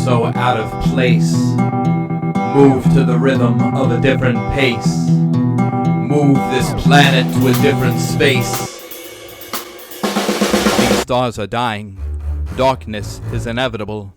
so out of place. Move to the rhythm of a different pace. Move this planet to a different space. These stars are dying. Darkness is inevitable.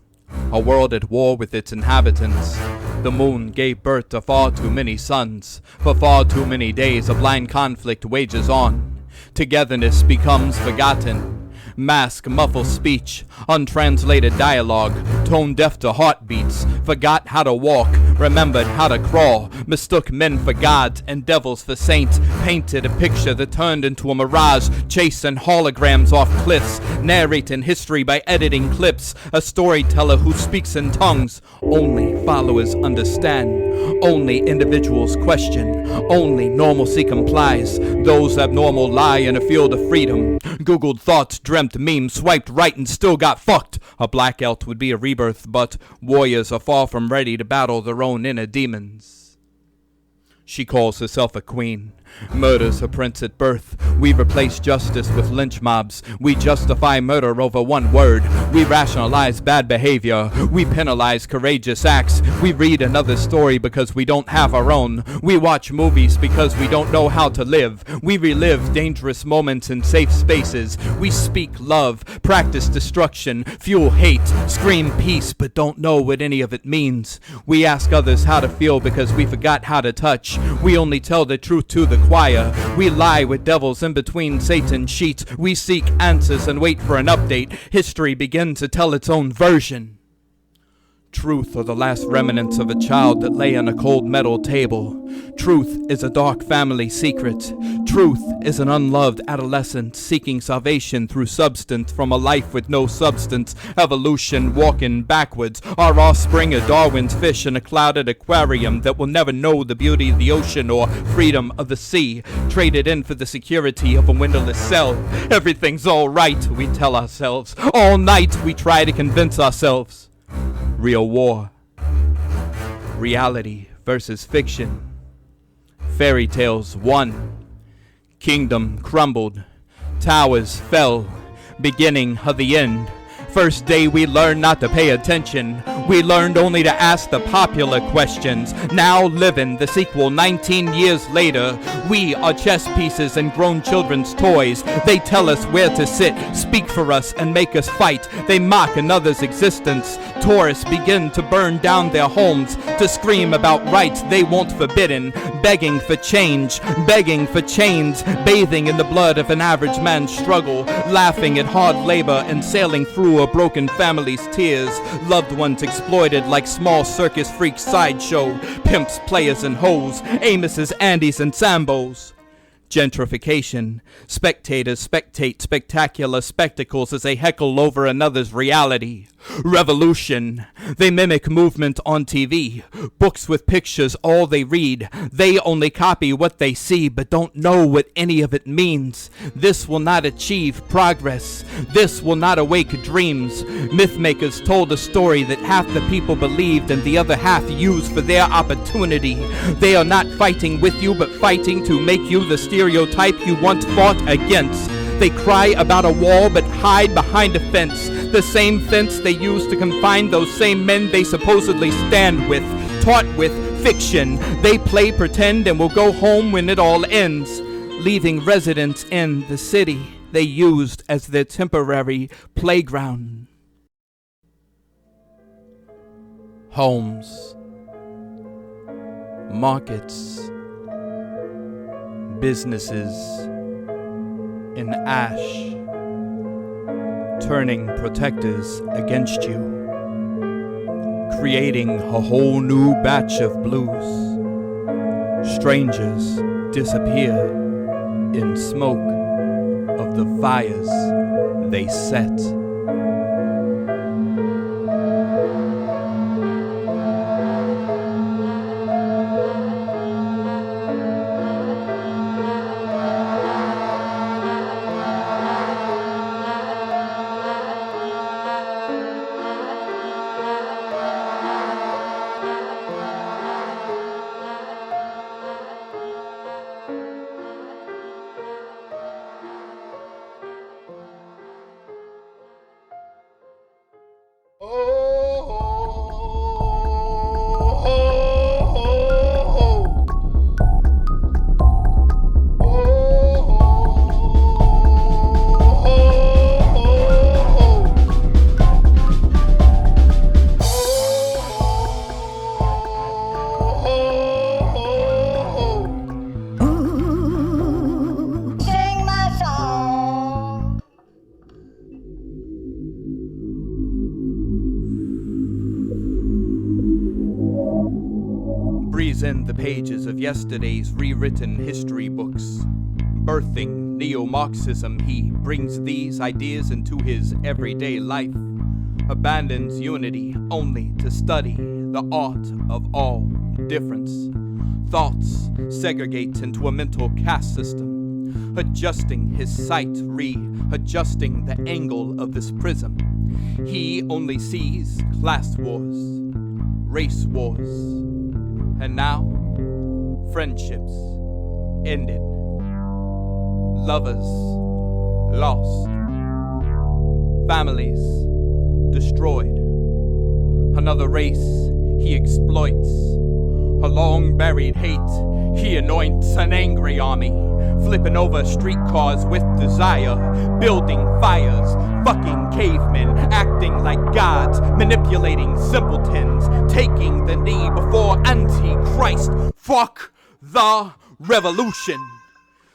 A world at war with its inhabitants. The moon gave birth to far too many suns. For far too many days a blind conflict wages on. Togetherness becomes forgotten. Mask muffles speech, untranslated dialogue, tone deaf to heartbeats, forgot how to walk, remembered how to crawl, mistook men for gods and devils for saints, painted a picture that turned into a mirage, chasing holograms off cliffs, narrating history by editing clips, a storyteller who speaks in tongues only followers understand. Only individuals question, only normalcy complies. Those abnormal lie in a field of freedom. Googled thoughts, dreamt memes, swiped right and still got fucked. A blackout would be a rebirth, but warriors are far from ready to battle their own inner demons. She calls herself a queen, murders her prince at birth. We replace justice with lynch mobs. We justify murder over one word. We rationalize bad behavior. We penalize courageous acts. We read another story because we don't have our own. We watch movies because we don't know how to live. We relive dangerous moments in safe spaces. We speak love, practice destruction, fuel hate, scream peace, but don't know what any of it means. We ask others how to feel because we forgot how to touch. We only tell the truth to the choir. We lie with devils in between Satan's sheets. We seek answers and wait for an update. History begins to tell its own version. Truth are the last remnants of a child that lay on a cold metal table. Truth is a dark family secret. Truth is an unloved adolescent seeking salvation through substance from a life with no substance. Evolution walking backwards. Our offspring are Darwin's fish in a clouded aquarium that will never know the beauty of the ocean or freedom of the sea. Traded in for the security of a windowless cell. Everything's all right, we tell ourselves. All night we try to convince ourselves. Real war. Reality versus fiction. Fairy tales won. Kingdom crumbled. Towers fell. Beginning of the end. First day we learned not to pay attention. We learned only to ask the popular questions. Now living the sequel 19 years later. We are chess pieces and grown children's toys. They tell us where to sit, speak for us and make us fight. They mock another's existence. Tourists begin to burn down their homes, to scream about rights they want forbidden. Begging for change, begging for chains. Bathing in the blood of an average man's struggle. Laughing at hard labor and sailing through a broken family's tears. Loved ones exploited like small circus freak sideshow. Pimps, players and hoes. Amos's, Andys and Sambos. Gentrification. Spectators spectate spectacular spectacles as they heckle over another's reality. Revolution. They mimic movement on TV. Books with pictures, all they read. They only copy what they see, but don't know what any of it means. This will not achieve progress. This will not awake dreams. Mythmakers told a story that half the people believed and the other half used for their opportunity. They are not fighting with you, but fighting to make you the stereotype you once fought against. They cry about a wall, but hide behind a fence. The same fence they use to confine those same men they supposedly stand with. Taught with fiction. They play pretend and will go home when it all ends. Leaving residents in the city they used as their temporary playground. Homes. Markets. Businesses. In ash. Turning protectors against you, creating a whole new batch of blues. Strangers disappear in smoke of the fires they set. yesterday's rewritten history books. Birthing neo-Marxism, he brings these ideas into his everyday life. Abandons unity only to study the art of all difference. Thoughts segregate into a mental caste system, adjusting his sight, readjusting the angle of this prism. He only sees class wars, race wars, and now friendships ended, lovers lost, families destroyed. Another race he exploits, a long buried hate he anoints, an angry army, flipping over streetcars with desire, building fires, fucking cavemen, acting like gods, manipulating simpletons, taking the knee before Antichrist. Fuck the revolution.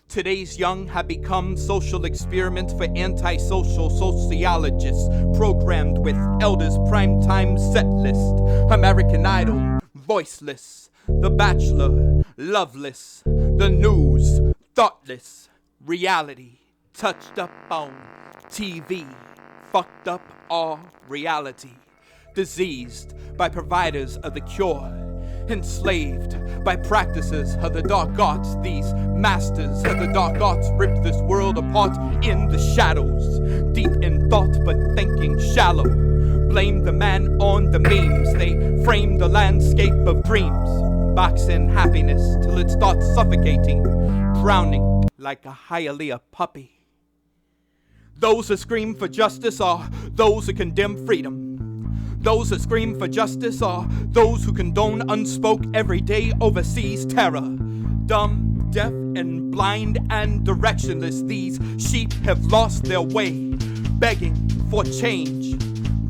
Today's young have become social experiments for antisocial sociologists, programmed with elders' primetime set list. American Idol, voiceless. The Bachelor, loveless. The news, thoughtless. Reality, touched up on TV. Fucked up all reality. Diseased by providers of the cure. Enslaved by practices of the dark arts. These masters of the dark arts rip this world apart in the shadows. Deep in thought but thinking shallow. Blame the man on the memes. They frame the landscape of dreams. Box in happiness till it starts suffocating, drowning like a Hialeah puppy. Those who scream for justice are those who condemn freedom. Those who scream for justice are those who condone unspoke everyday overseas terror. Dumb, deaf, and blind and directionless, these sheep have lost their way, begging for change,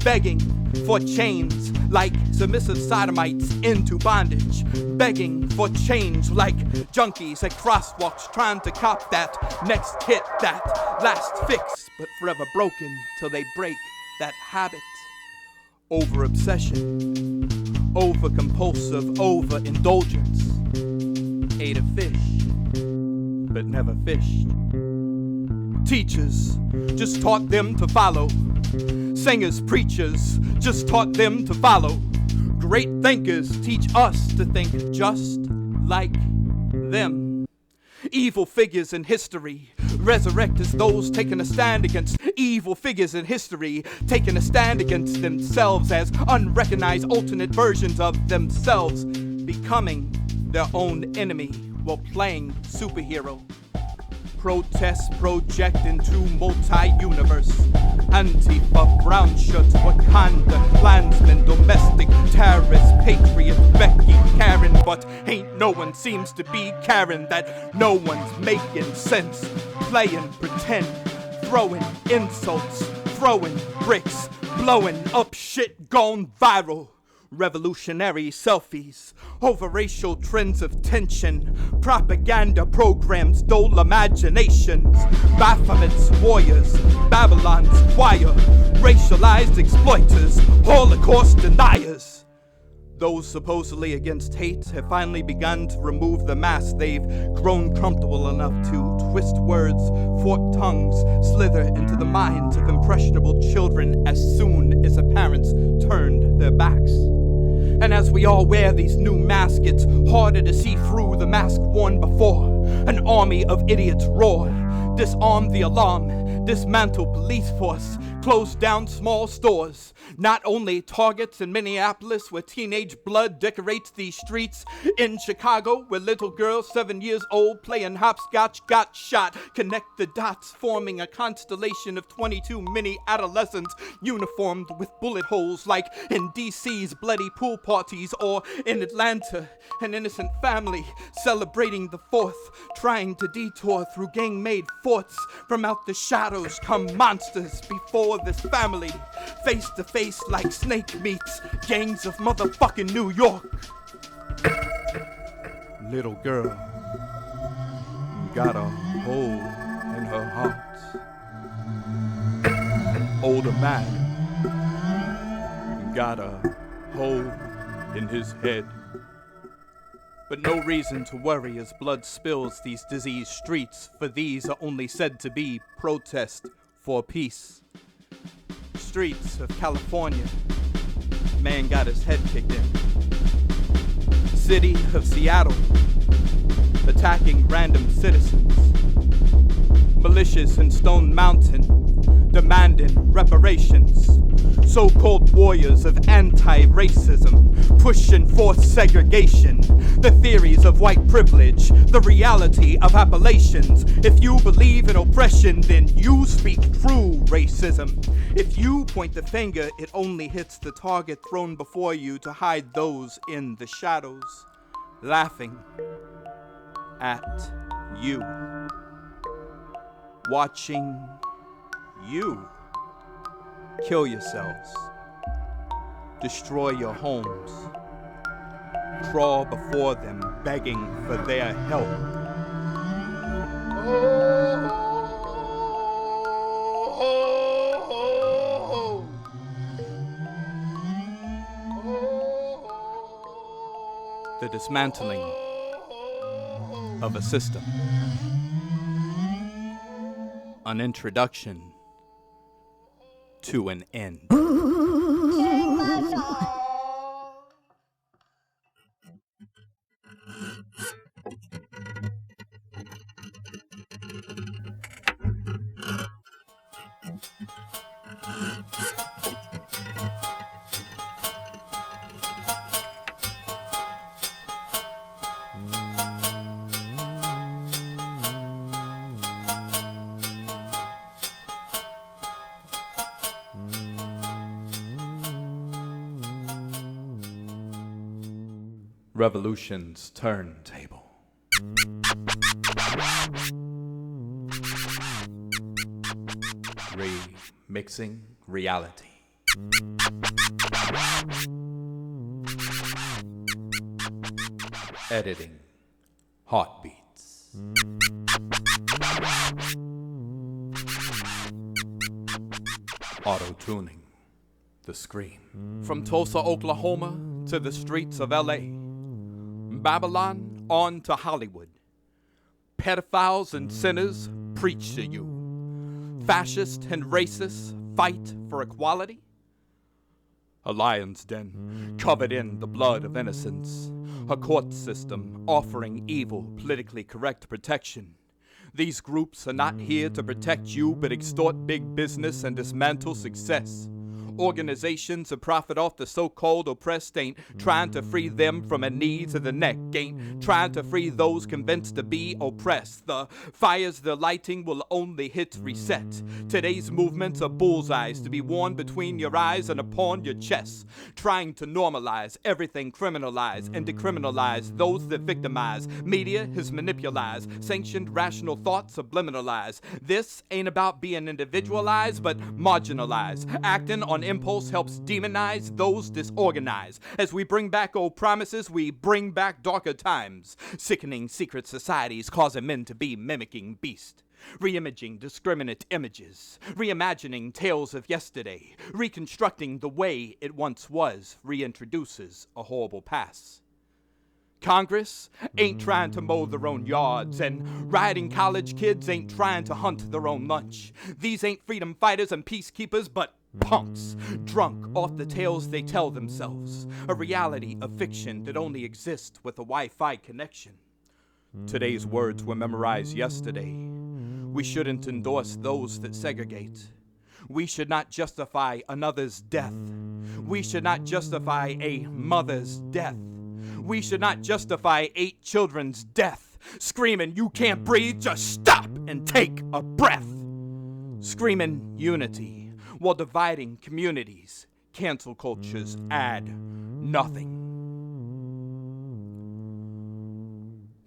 begging for chains like submissive sodomites into bondage, begging for change like junkies at crosswalks trying to cop that next hit, that last fix, but forever broken till they break that habit. Over obsession, over compulsive, over indulgence. Ate a fish, but never fished. Teachers just taught them to follow. Singers, preachers just taught them to follow. Great thinkers teach us to think just like them. Evil figures in history resurrect as those taking a stand against evil figures in history, taking a stand against themselves as unrecognized alternate versions of themselves, becoming their own enemy while playing superhero. Protests project into multi-universe. Antifa, brown shirts, Wakanda, Klansmen, domestic terrorists, patriot, Becky, Karen, but ain't no one seems to be caring that no one's making sense. Playing pretend, throwing insults, throwing bricks, blowing up shit gone viral. Revolutionary selfies over racial trends of tension, propaganda programs, dull imaginations, Baphomet's warriors, Babylon's choir, racialized exploiters, Holocaust deniers. Those supposedly against hate have finally begun to remove the mask. They've grown comfortable enough to twist words, forked tongues, slither into the minds of impressionable children as soon as the parents turned their backs. And as we all wear these new masks, it's harder to see through the mask worn before. An army of idiots roar, disarm the alarm, dismantle police force, close down small stores. Not only targets in Minneapolis where teenage blood decorates these streets, in Chicago where little girls 7 years old playing hopscotch got shot. Connect the dots, forming a constellation of 22 mini adolescents uniformed with bullet holes like in DC's bloody pool parties, or in Atlanta, an innocent family celebrating the 4th, trying to detour through gang-made forts. From out the shadows come monsters before this family, face to face like snake meats, gangs of motherfucking New York. Little girl got a hole in her heart. Older man got a hole in his head. But no reason to worry as blood spills these diseased streets, for these are only said to be protest for peace. Streets of California, man got his head kicked in. City of Seattle, attacking random citizens. Militias in Stone Mountain, demanding reparations. So-called warriors of anti-racism, pushing forth segregation. The theories of white privilege, the reality of Appalachians. If you believe in oppression, then you speak true racism. If you point the finger, it only hits the target thrown before you to hide those in the shadows, laughing at you, watching you kill yourselves, destroy your homes, crawl before them begging for their help. The dismantling of a system. An introduction to an end. Revolution's turntable. Remixing reality. Editing heartbeats. Auto-tuning the scream. From Tulsa, Oklahoma to the streets of LA. Babylon on to Hollywood. Pedophiles and sinners preach to you. Fascists and racists fight for equality. A lion's den covered in the blood of innocents. A court system offering evil, politically correct protection. These groups are not here to protect you, but extort big business and dismantle success. Organizations that profit off the so-called oppressed ain't trying to free them from a knee to the neck, ain't trying to free those convinced to be oppressed. The fires they're lighting will only hit reset. Today's movements are bullseyes to be worn between your eyes and upon your chest, trying to normalize everything criminalized and decriminalize those that victimize. Media has manipulated, sanctioned rational thought subliminalized. This ain't about being individualized, but marginalized. Acting on impulse helps demonize those disorganized. As we bring back old promises, we bring back darker times. Sickening secret societies causing men to be mimicking beast. Reimaging discriminate images. Reimagining tales of yesterday. Reconstructing the way it once was. Reintroduces a horrible past. Congress ain't trying to mow their own yards, and rioting college kids ain't trying to hunt their own lunch. These ain't freedom fighters and peacekeepers, but punks, drunk off the tales they tell themselves. A reality of fiction that only exists with a Wi-Fi connection. Today's words were memorized yesterday. We shouldn't endorse those that segregate. We should not justify another's death. We should not justify a mother's death. We should not justify 8 children's death. Screaming, you can't breathe, just stop and take a breath. Screaming unity while dividing communities. Cancel cultures add nothing.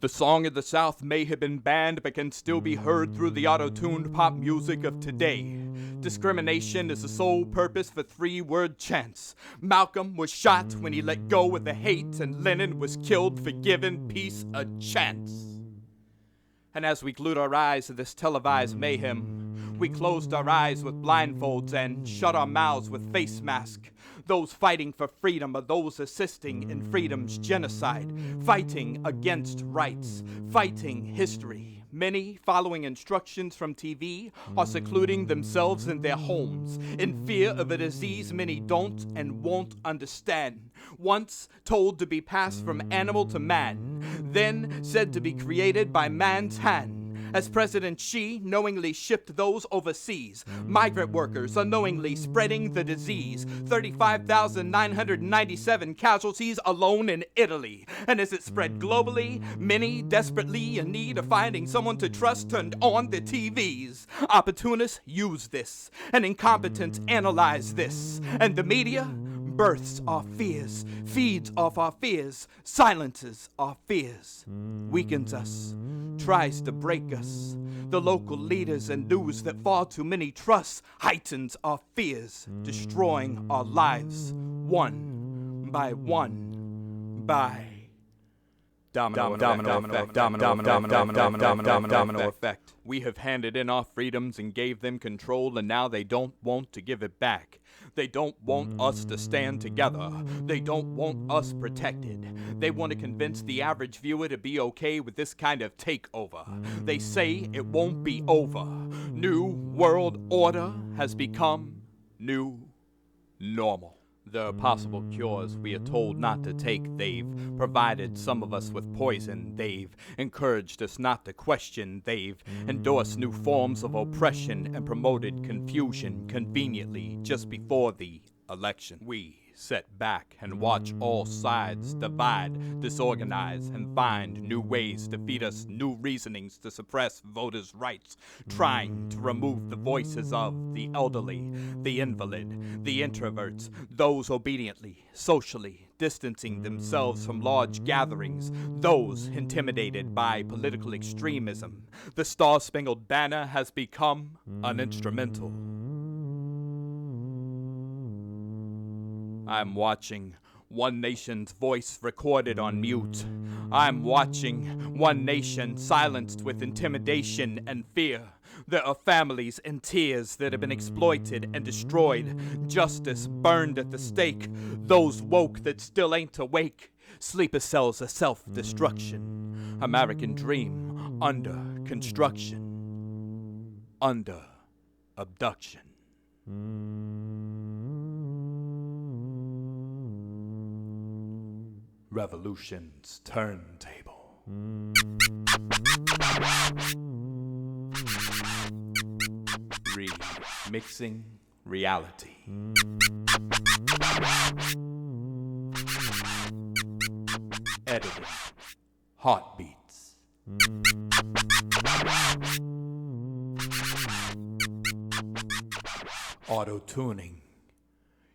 The song of the South may have been banned, but can still be heard through the auto-tuned pop music of today. Discrimination is the sole purpose for 3-word chants. Malcolm was shot when he let go of the hate, and Lenin was killed for giving peace a chance. And as we glued our eyes to this televised mayhem, we closed our eyes with blindfolds and shut our mouths with face masks. Those fighting for freedom are those assisting in freedom's genocide, fighting against rights, fighting history. Many, following instructions from TV, are secluding themselves in their homes in fear of a disease many don't and won't understand. Once told to be passed from animal to man, then said to be created by man's hand. As President Xi knowingly shipped those overseas, migrant workers unknowingly spreading the disease. 35,997 casualties alone in Italy. And as it spread globally, many desperately in need of finding someone to trust turned on the TVs. Opportunists use this, and incompetents analyze this. And the media births our fears, feeds off our fears, silences our fears, weakens us, tries to break us. The local leaders and news that far too many trust heightens our fears, destroying our lives, one by one, by domino effect. We have handed in our freedoms and gave them control, and now they don't want to give it back. They don't want us to stand together. They don't want us protected. They want to convince the average viewer to be okay with this kind of takeover. They say it won't be over. New world order has become new normal. The possible cures we are told not to take, they've provided some of us with poison, they've encouraged us not to question, they've endorsed new forms of oppression and promoted confusion conveniently just before the election. We sit back and watch all sides divide, disorganize, and find new ways to feed us new reasonings to suppress voters' rights, trying to remove the voices of the elderly, the invalid, the introverts, those obediently, socially distancing themselves from large gatherings, those intimidated by political extremism. The Star-Spangled Banner has become an instrumental. I'm watching one nation's voice recorded on mute. I'm watching one nation silenced with intimidation and fear. There are families in tears that have been exploited and destroyed. Justice burned at the stake. Those woke that still ain't awake. Sleeper cells of self-destruction. American dream under construction. Under abduction. Revolution's turntable. Remixing reality. Editing heartbeats. Auto-tuning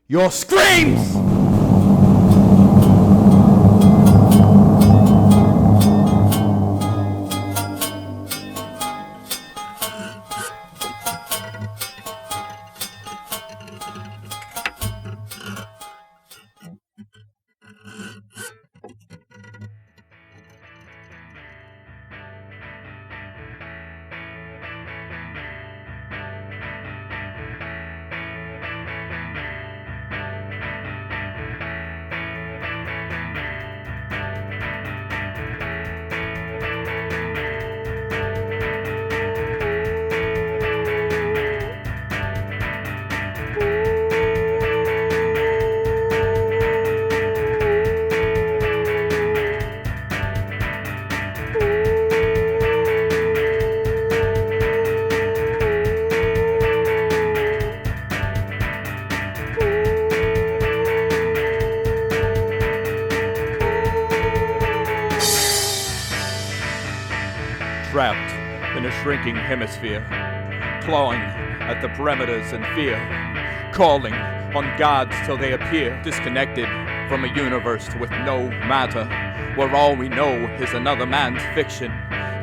your screams! Trapped in a shrinking hemisphere, clawing at the perimeters in fear, calling on gods till they appear, disconnected from a universe with no matter, where all we know is another man's fiction.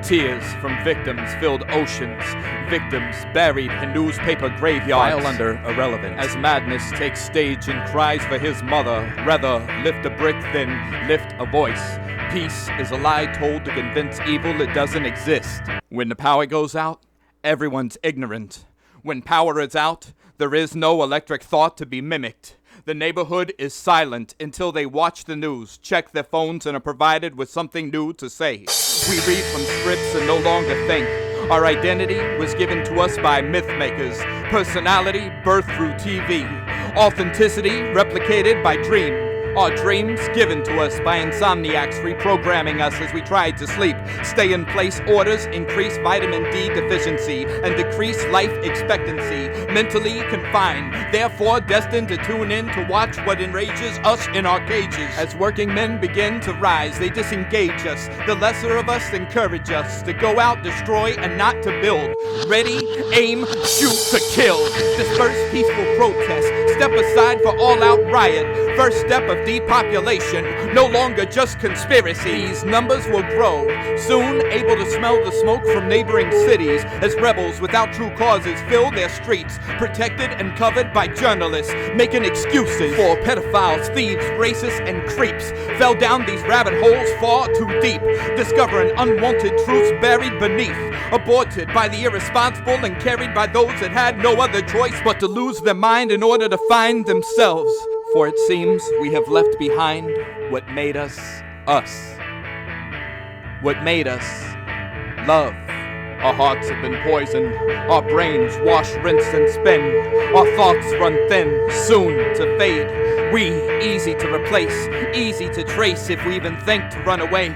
Tears from victims filled oceans, victims buried in newspaper graveyards, file under irrelevance, as madness takes stage and cries for his mother. Rather lift a brick than lift a voice. Peace is a lie told to convince evil it doesn't exist. When the power goes out, everyone's ignorant. When power is out, there is no electric thought to be mimicked. The neighborhood is silent until they watch the news, check their phones, and are provided with something new to say. We read from scripts and no longer think. Our identity was given to us by myth makers. Personality birthed through TV. Authenticity replicated by dream. Our dreams given to us by insomniacs reprogramming us as we tried to sleep. Stay in place orders increase vitamin D deficiency and decrease life expectancy. Mentally confined, therefore destined to tune in to watch what enrages us in our cages. As working men begin to rise, they disengage us. The lesser of us encourage us to go out, destroy, and not to build. Ready, aim, shoot to kill. Disperse peaceful protest. Step aside for all-out riot. First step of depopulation, no longer just conspiracies. Numbers will grow, soon able to smell the smoke from neighboring cities as rebels without true causes fill their streets, protected and covered by journalists, making excuses for pedophiles, thieves, racists, and creeps. Fell down these rabbit holes far too deep, discovering unwanted truths buried beneath, aborted by the irresponsible and carried by those that had no other choice but to lose their mind in order to find themselves. For it seems we have left behind what made us us. What made us love. Our hearts have been poisoned. Our brains wash, rinse, and spin. Our thoughts run thin, soon to fade. We, easy to replace, easy to trace if we even think to run away.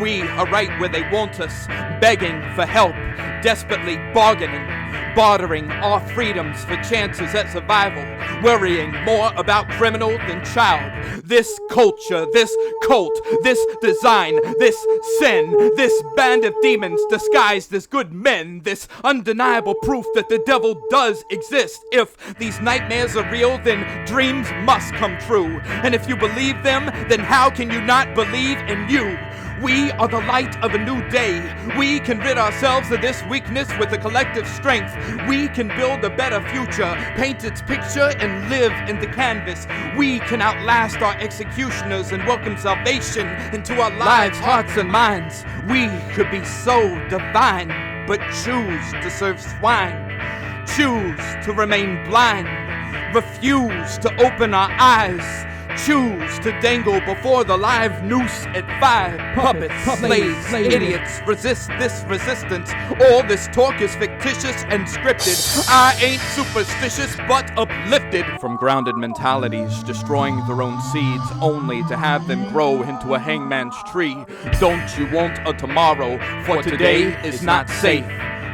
We are right where they want us, begging for help, desperately bargaining, bartering our freedoms for chances at survival, worrying more about criminal than child. This culture, this cult, this design, this sin, this band of demons disguised as good men, this undeniable proof that the devil does exist. If these nightmares are real, then dreams must come true. And if you believe them, then how can you not believe in you? We are the light of a new day. We can rid ourselves of this weakness with a collective strength. We can build a better future, paint its picture, and live in the canvas. We can outlast our executioners and welcome salvation into our lives, hearts, and minds. We could be so divine, but choose to serve swine. Choose to remain blind. Refuse to open our eyes. Choose to dangle before the live noose at 5. Puppets, slaves, idiots, resist this resistance. All this talk is fictitious and scripted. I ain't superstitious, but uplifted. From grounded mentalities, destroying their own seeds, only to have them grow into a hangman's tree. Don't you want a tomorrow? For today is not safe.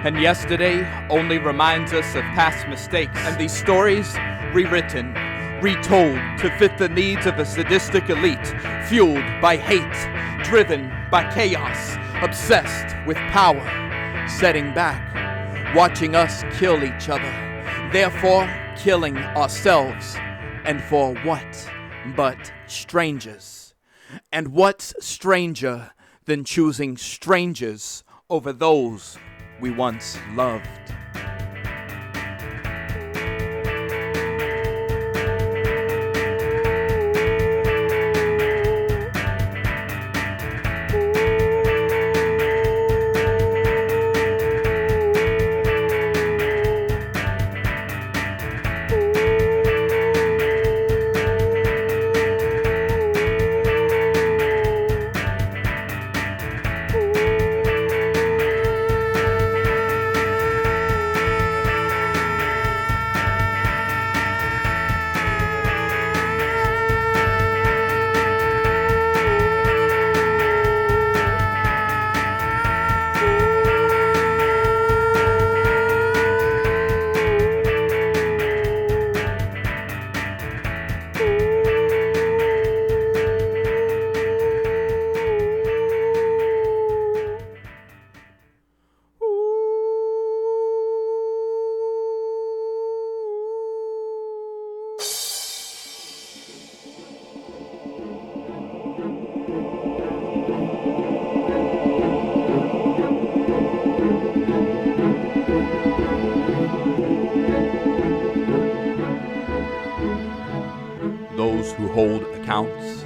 And yesterday only reminds us of past mistakes. And these stories, rewritten, retold to fit the needs of a sadistic elite, fueled by hate, driven by chaos, obsessed with power, setting back, watching us kill each other, therefore killing ourselves. And for what but strangers? And what's stranger than choosing strangers over those we once loved? Those who hold accounts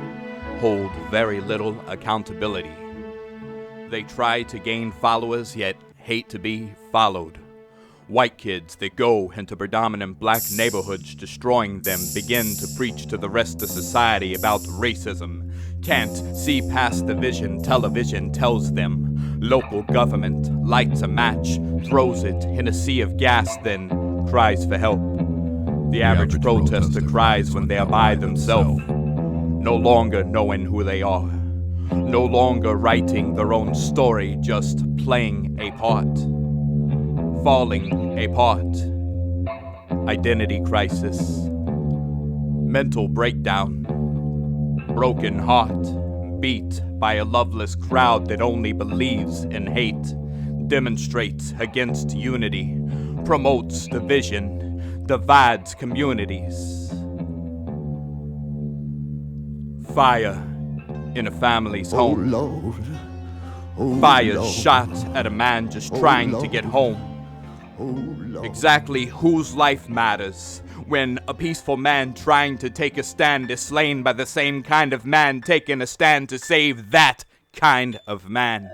hold very little accountability. They try to gain followers, yet hate to be followed. White kids that go into predominant black neighborhoods, destroying them, begin to preach to the rest of society about racism. Can't see past the vision television tells them. Local government lights a match, throws it in a sea of gas, then cries for help. The average protester cries when they are by themselves, no longer knowing who they are, no longer writing their own story, just playing a part. Falling apart. Identity crisis. Mental breakdown. Broken heart. Beat by a loveless crowd that only believes in hate. Demonstrates against unity. Promotes division. Divides communities. Fire in a family's home. Fire shot at a man just trying to get home. Exactly whose life matters when a peaceful man trying to take a stand is slain by the same kind of man taking a stand to save that kind of man.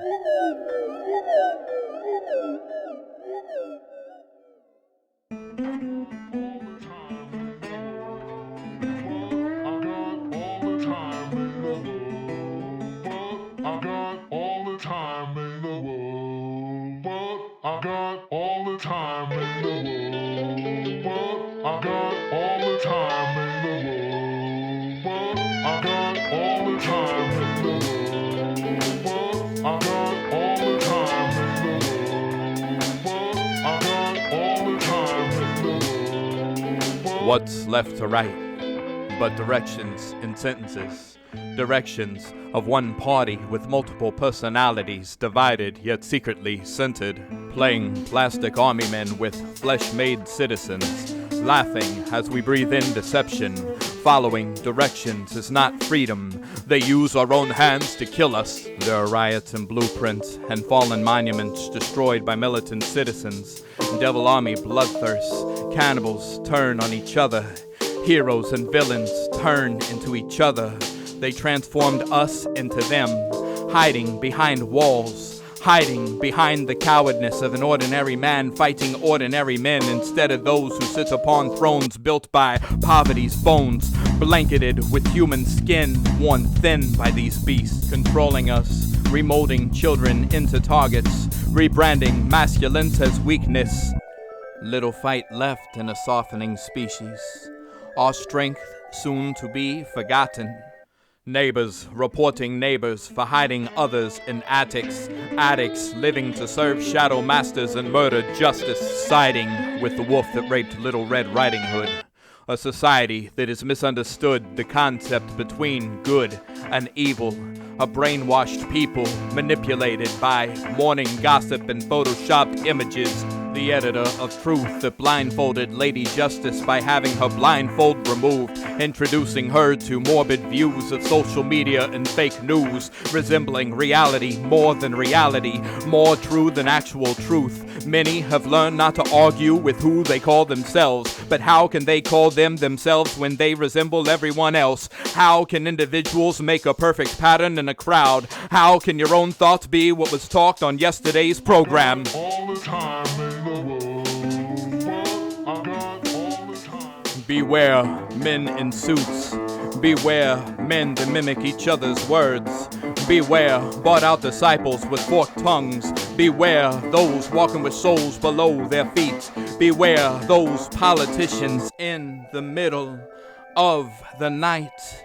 I got all the time in the world, but I got all the time in the world, but I got all the time in the world, but I got all the time in the world, but I got all the time in the world. What's left to write but directions in sentences? Directions of one party with multiple personalities, divided yet secretly centered, playing plastic army men with flesh-made citizens, laughing as we breathe in deception. Following directions is not freedom. They use our own hands to kill us. There are riots and blueprints and fallen monuments destroyed by militant citizens. Devil army bloodthirst. Cannibals turn on each other. Heroes and villains turn into each other. They transformed us into them, hiding behind walls, hiding behind the cowardness of an ordinary man fighting ordinary men instead of those who sit upon thrones built by poverty's bones, blanketed with human skin, worn thin by these beasts, controlling us, remolding children into targets, rebranding masculines as weakness. Little fight left in a softening species, our strength soon to be forgotten. Neighbors reporting neighbors for hiding others in attics. Addicts living to serve shadow masters and murder justice, siding with the wolf that raped Little Red Riding Hood. A society that has misunderstood the concept between good and evil. A brainwashed people manipulated by morning gossip and photoshopped images. The editor of Truth that blindfolded Lady Justice by having her blindfold removed, introducing her to morbid views of social media and fake news, resembling reality more than reality, more true than actual truth. Many have learned not to argue with who they call themselves, but how can they call them themselves when they resemble everyone else? How can individuals make a perfect pattern in a crowd? How can your own thoughts be what was talked on yesterday's program? All the time in the world, I got all the time. Beware men in suits. Beware men that mimic each other's words. Beware bought out disciples with forked tongues. Beware those walking with souls below their feet. Beware those politicians in the middle of the night,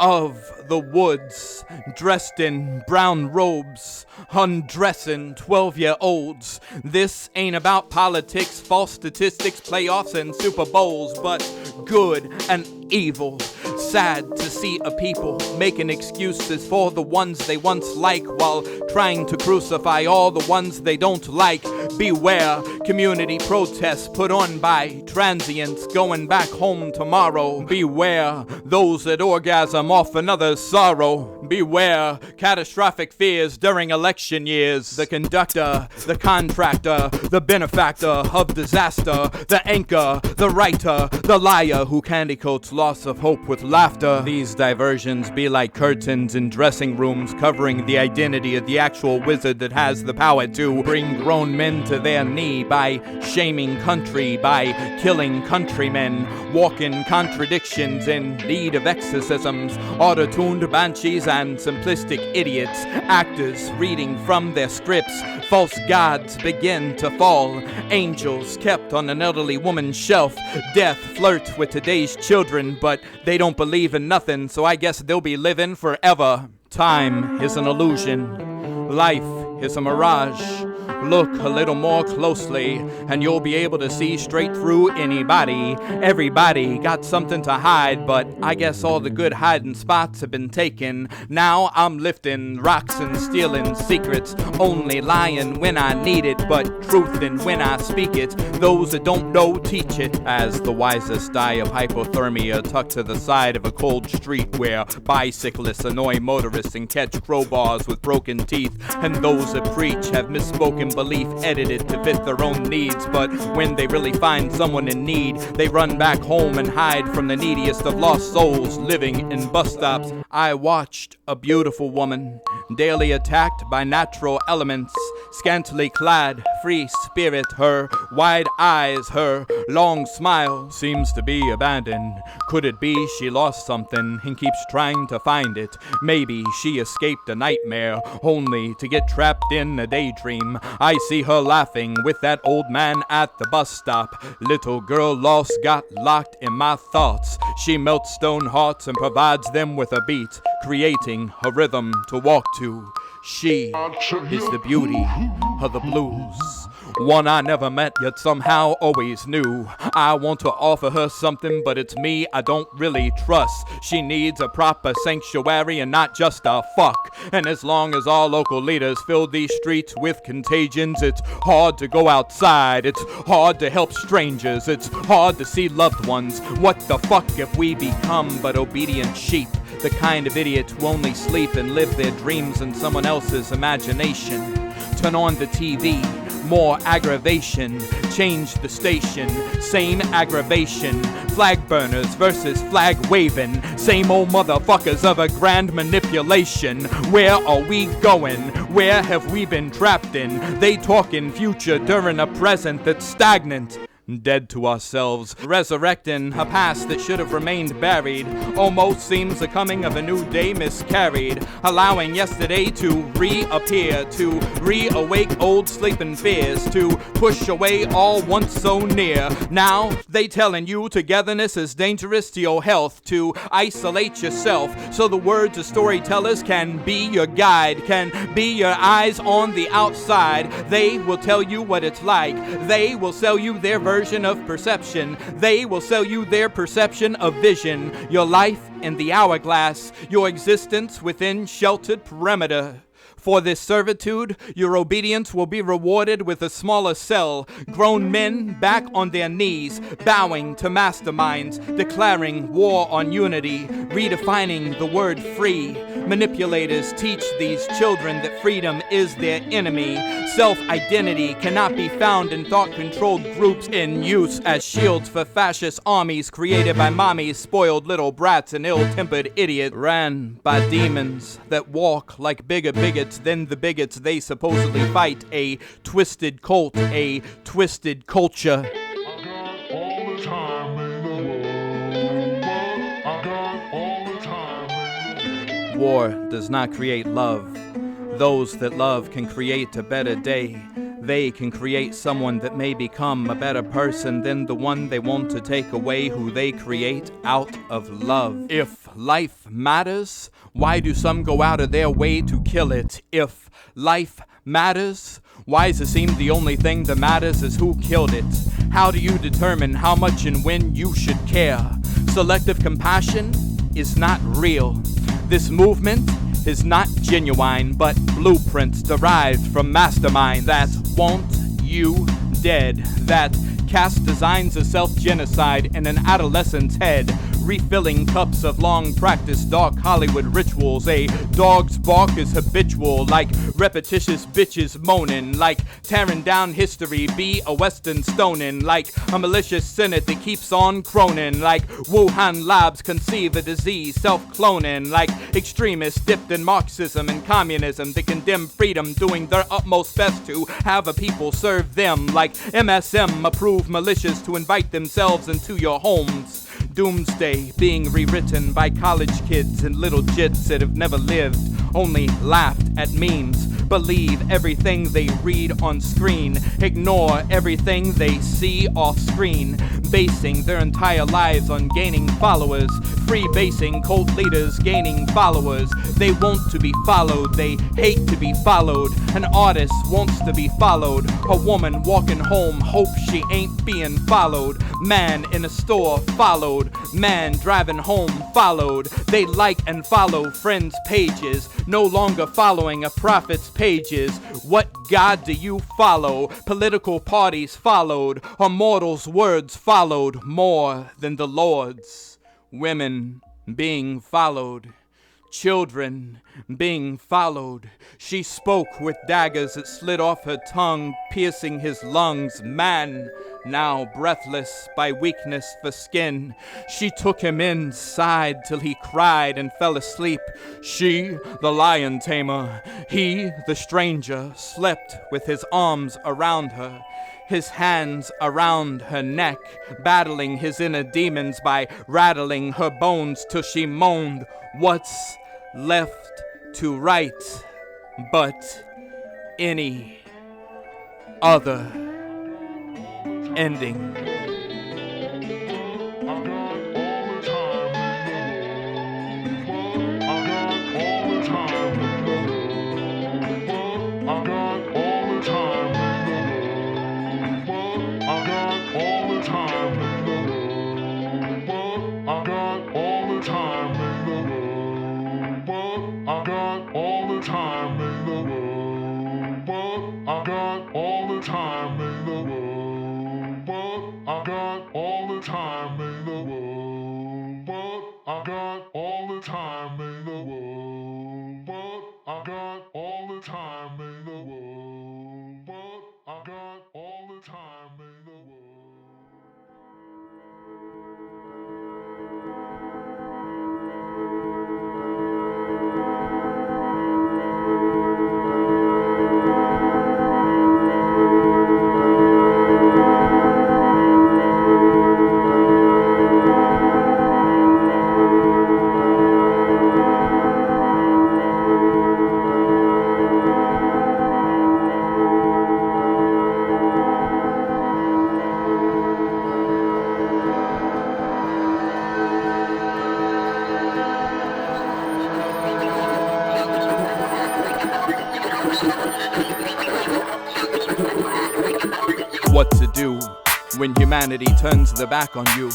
of the woods, dressed in brown robes, undressing 12-year-olds. This ain't about politics, false statistics, playoffs, and Super Bowls, but good and evil. Sad to see a people making excuses for the ones they once liked while trying to crucify all the ones they don't like. Beware community protests put on by transients going back home tomorrow. Beware those that orgasm off another's sorrow. Beware catastrophic fears during election years. The conductor, the contractor, the benefactor of disaster, the anchor, the writer, the liar who candy coats loss of hope with lies. laughter. These diversions be like curtains in dressing rooms covering the identity of the actual wizard that has the power to bring grown men to their knee by shaming country, by killing countrymen, walking contradictions in need of exorcisms, auto-tuned banshees and simplistic idiots, actors reading from their scripts, false gods begin to fall, angels kept on an elderly woman's shelf, death flirt with today's children, but they don't believe in nothing, so I guess they'll be living forever. Time is an illusion, life is a mirage. Look a little more closely, and you'll be able to see straight through anybody. Everybody got something to hide, but I guess all the good hiding spots have been taken. Now I'm lifting rocks and stealing secrets, only lying when I need it, but truthing when I speak it. Those that don't know, teach it. As the wisest die of hypothermia, tucked to the side of a cold street where bicyclists annoy motorists and catch crowbars with broken teeth, and those that preach have misspoken belief edited to fit their own needs, but when they really find someone in need, they run back home and hide from the neediest of lost souls living in bus stops. I watched a beautiful woman, daily attacked by natural elements, scantily clad, free spirit, her wide eyes, her long smile seems to be abandoned. Could it be she lost something and keeps trying to find it? Maybe she escaped a nightmare only to get trapped in a daydream. I see her laughing with that old man at the bus stop. Little girl lost got locked in my thoughts. She melts stone hearts and provides them with a beat, creating a rhythm to walk to. She is the beauty of the blues. One I never met, yet somehow always knew. I want to offer her something, but it's me I don't really trust. She needs a proper sanctuary and not just a fuck. And as long as our local leaders fill these streets with contagions, it's hard to go outside. It's hard to help strangers. It's hard to see loved ones. What the fuck if we become but obedient sheep? The kind of idiots who only sleep and live their dreams in someone else's imagination. Turn on the TV, more aggravation. Change the station, same aggravation. Flag burners versus flag waving. Same old motherfuckers of a grand manipulation. Where are we going? Where have we been trapped in? They talking future during a present that's stagnant. Dead to ourselves, resurrecting a past that should have remained buried. Almost seems the coming of a new day miscarried, allowing yesterday to reappear, to reawake old sleeping fears, to push away all once so near. Now they telling you togetherness is dangerous to your health, to isolate yourself, so the words of storytellers can be your guide, can be your eyes on the outside. They will tell you what it's like. They will sell you their version of perception. They will sell you their perception of vision. Your life in the hourglass, your existence within sheltered perimeter. For this servitude, your obedience will be rewarded with a smaller cell. Grown men back on their knees, bowing to masterminds, declaring war on unity, redefining the word free. Manipulators teach these children that freedom is their enemy. Self-identity cannot be found in thought-controlled groups in use as shields for fascist armies created by mommies, spoiled little brats, and ill-tempered idiots, ran by demons that walk like bigger bigots than the bigots they supposedly fight. A twisted cult, a twisted culture. I got all the time in the world, but I got all the time in the world. War does not create love. Those that love can create a better day. They can create someone that may become a better person than the one they want to take away, who they create out of love. If life matters, why do some go out of their way to kill it? If life matters, why does it seem the only thing that matters is who killed it? How do you determine how much and when you should care? Selective compassion is not real. This movement is not genuine, but blueprints derived from masterminds that want you dead, that cast designs of self-genocide in an adolescent's head, refilling cups of long-practiced dark Hollywood rituals. A dog's bark is habitual, like repetitious bitches moaning, like tearing down history, be a western stoning, like a malicious senate that keeps on croning, like Wuhan labs conceive a disease, self-cloning, like extremists dipped in Marxism and communism that condemn freedom, doing their utmost best to have a people serve them, like MSM approve militias to invite themselves into your homes. Doomsday being rewritten by college kids and little jits that have never lived, only laughed at memes. Believe everything they read on screen, ignore everything they see off screen, basing their entire lives on gaining followers, free-basing cult leaders gaining followers. They want to be followed, they hate to be followed. An artist wants to be followed. A woman walking home hopes she ain't being followed. Man in a store followed. Man driving home followed. They like and follow friends' pages, no longer following a prophet's pages. What God do you follow? Political parties followed, or mortals' words followed more than the Lord's. Women being followed, children being followed. She spoke with daggers that slid off her tongue, piercing his lungs. Man, now breathless by weakness for skin, she took him inside till he cried and fell asleep. She, the lion tamer, he, the stranger, slept with his arms around her, his hands around her neck, battling his inner demons by rattling her bones till she moaned. What's left to write but any other ending? What to do when humanity turns their back on you,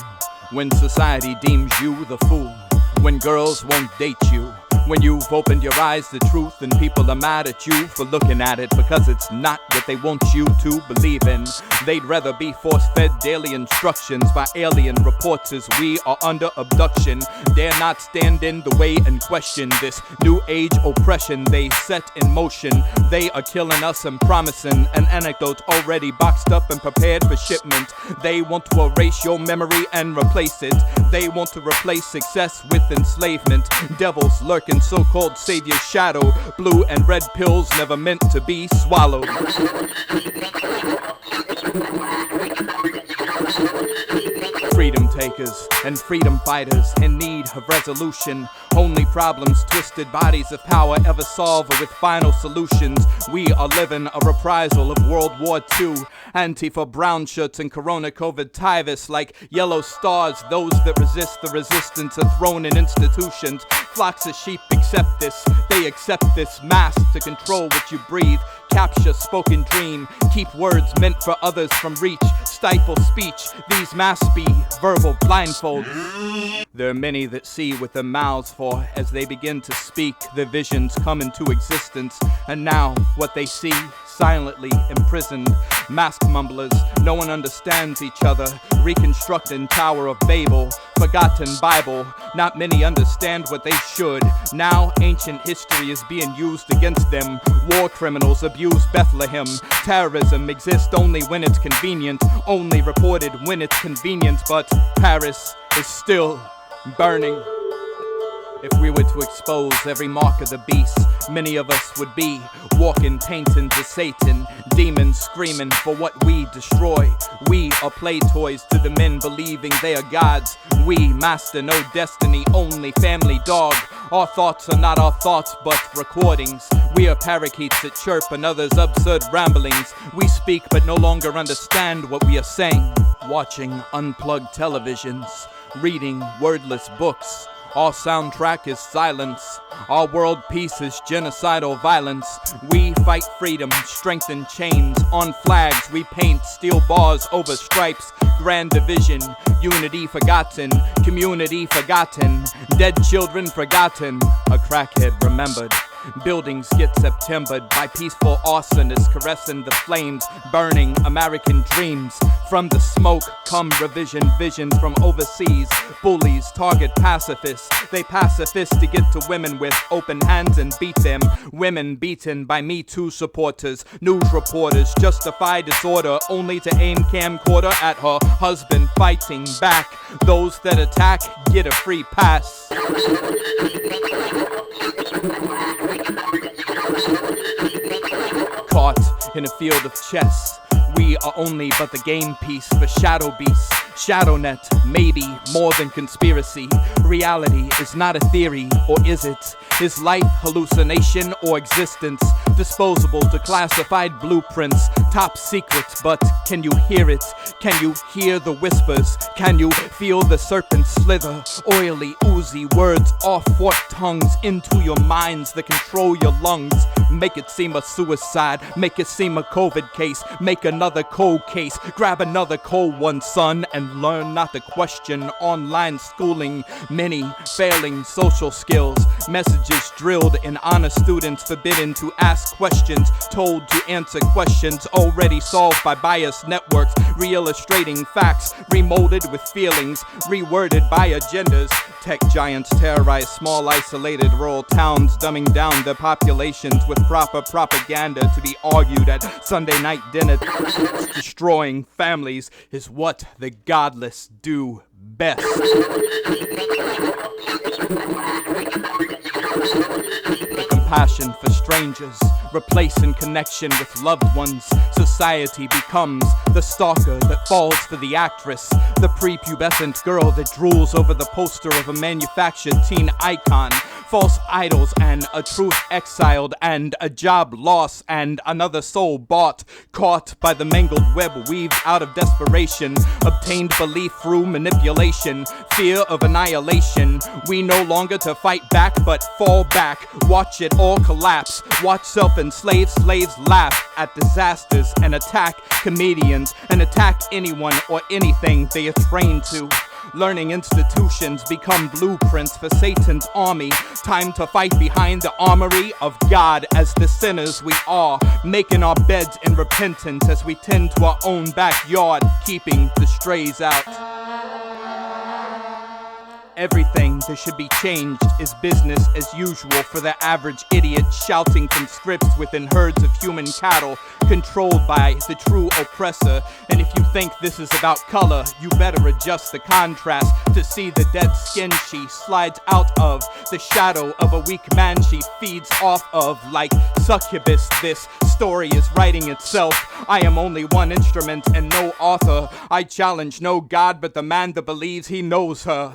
when society deems you the fool, when girls won't date you, when you've opened your eyes to truth and people are mad at you for looking at it because it's not what they want you to believe in. They'd rather be force-fed daily instructions by alien reports as we are under abduction. Dare not stand in the way and question this new age oppression they set in motion. They are killing us and promising an anecdote already boxed up and prepared for shipment. They want to erase your memory and replace it. They want to replace success with enslavement. Devils lurking so-called savior's shadow. Blue and red pills never meant to be swallowed. Freedom takers and freedom fighters in need of resolution. Only problems twisted bodies of power ever solve with final solutions. We are living a reprisal of World War II. Antifa brown shirts and corona COVID typhus like yellow stars. Those that resist the resistance are thrown in institutions. Flocks of sheep accept this. They accept this mask to control what you breathe. Capture spoken dream. Keep words meant for others from reach. Stifle speech. These masks be verbal blindfolds. There are many that see with their mouths, for as they begin to speak, their visions come into existence. And now what they see, silently imprisoned. Mask mumblers, no one understands each other. reconstructing Tower of Babel, forgotten Bible. Not many understand what they should. Now ancient history is being used against them. War criminals abuse Bethlehem. Terrorism exists only when it's convenient, only reported when it's convenient. But Paris is still burning. If we were to expose every mark of the beast, many of us would be walking painting to Satan, demons screaming for what we destroy. We are play toys to the men believing they are gods. We master no destiny, only family dog. Our thoughts are not our thoughts but recordings. We are parakeets that chirp another's absurd ramblings. We speak but no longer understand what we are saying. Watching unplugged televisions, reading wordless books. Our soundtrack is silence. Our world peace is genocidal violence. We fight freedom, strengthen chains. On flags we paint steel bars over stripes. Grand division, unity forgotten, community forgotten. Dead children forgotten, a crackhead remembered. Buildings get Septembered by peaceful arsonists caressing the flames, burning American dreams. From the smoke come revision visions from overseas. Bullies target pacifists. They pacifist to get to women with open hands and beat them. Women beaten by Me Too supporters. News reporters justify disorder only to aim camcorder at her husband fighting back. Those that attack get a free pass. Caught in a field of chess, we are only but the game piece for shadow beasts. Shadownet, maybe more than conspiracy. Reality is not a theory, or is it? Is life hallucination or existence? Disposable to classified blueprints, top secrets, but can you hear it? Can you hear the whispers? Can you feel the serpent slither? Oily, oozy words off forked tongues into your minds that control your lungs. Make it seem a suicide, make it seem a COVID case. Make another cold case, grab another cold one, son, and learn not to question online schooling. Many failing social skills, messages drilled in honest students, forbidden to ask questions, told to answer questions already solved by biased networks, re-illustrating facts, remolded with feelings, reworded by agendas. Tech giants terrorize small isolated rural towns, dumbing down their populations with proper propaganda to be argued at Sunday night dinner. Destroying families is what the godless do best. Compassion for strangers, replacing connection with loved ones. Society becomes the stalker that falls for the actress, the prepubescent girl that drools over the poster of a manufactured teen icon. False idols and a truth exiled and a job lost and another soul bought. Caught by the mangled web weaved out of desperation, obtained belief through manipulation, fear of annihilation. We no longer to fight back but fall back. Watch it all collapse. Watch self-enslaved slaves laugh at disasters and attack comedians and attack anyone or anything they are trained to. Learning institutions become blueprints for Satan's army. Time to fight behind the armory of God as the sinners we are. Making our beds in repentance as we tend to our own backyard, keeping the strays out. Everything that should be changed is business as usual for the average idiot, shouting from scripts within herds of human cattle, controlled by the true oppressor. And if you think this is about color, you better adjust the contrast to see the dead skin she slides out of, the shadow of a weak man she feeds off of. Like succubus, this story is writing itself. I am only one instrument and no author. I challenge no god but the man that believes he knows her.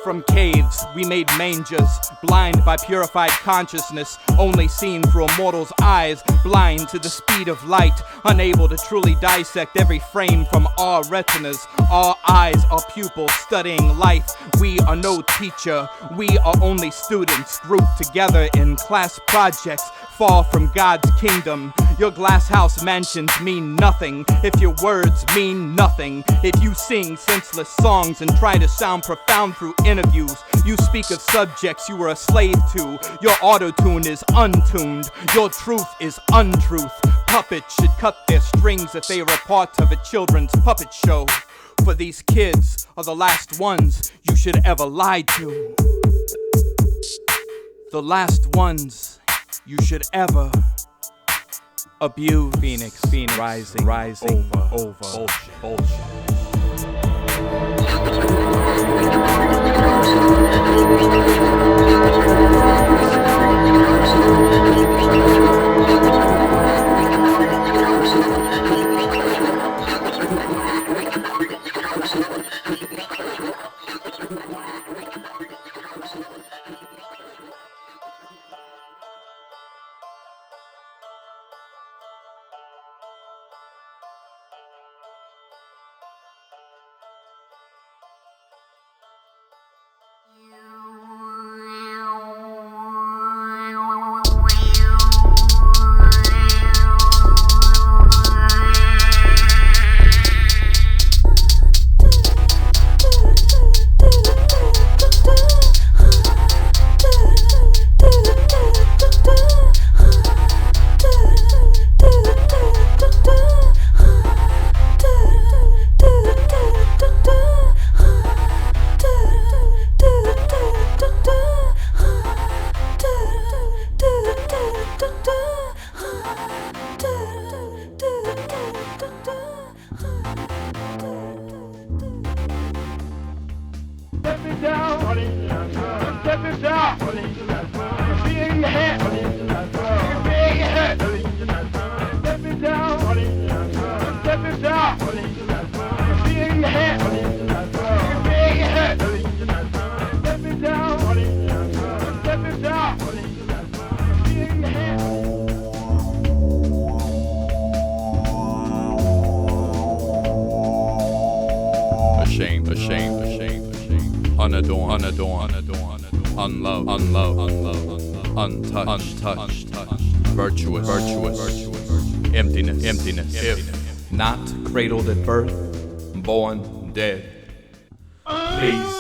From caves, we made mangers, blind by purified consciousness, only seen through a mortal's eyes, blind to the speed of light, unable to truly dissect every frame from our retinas. Our eyes are pupils studying life. We are no teacher, we are only students grouped together in class projects, far from God's kingdom. Your glass house mansions mean nothing if your words mean nothing. If you sing senseless songs and try to sound profound through interviews, you speak of subjects you were a slave to. Your auto-tune is untuned. Your truth is untruth. puppets should cut their strings if they are a part of a children's puppet show. For these kids are the last ones you should ever lie to. The last ones you should ever abuse. Phoenix, rising, over, bullshit. Ashamed, unadorned, unloved, untouched, virtuous, emptiness, if not cradled at birth, born dead. Please,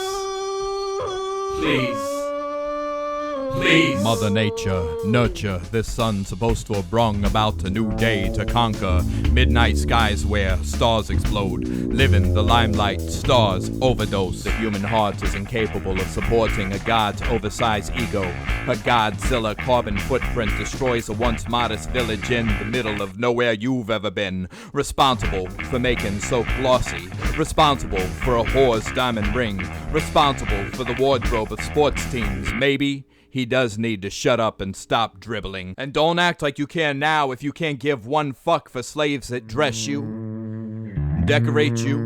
Mother Nature, nurture this sun supposed to have brung about a new day to conquer. Midnight skies where stars explode, live in the limelight, stars overdose. The human heart is incapable of supporting a god's oversized ego. A Godzilla carbon footprint destroys a once modest village in the middle of nowhere you've ever been. Responsible for making soap glossy, responsible for a whore's diamond ring, responsible for the wardrobe of sports teams. Maybe he does need to shut up and stop dribbling. And don't act like you can now if you can't give one fuck for slaves that dress you, decorate you,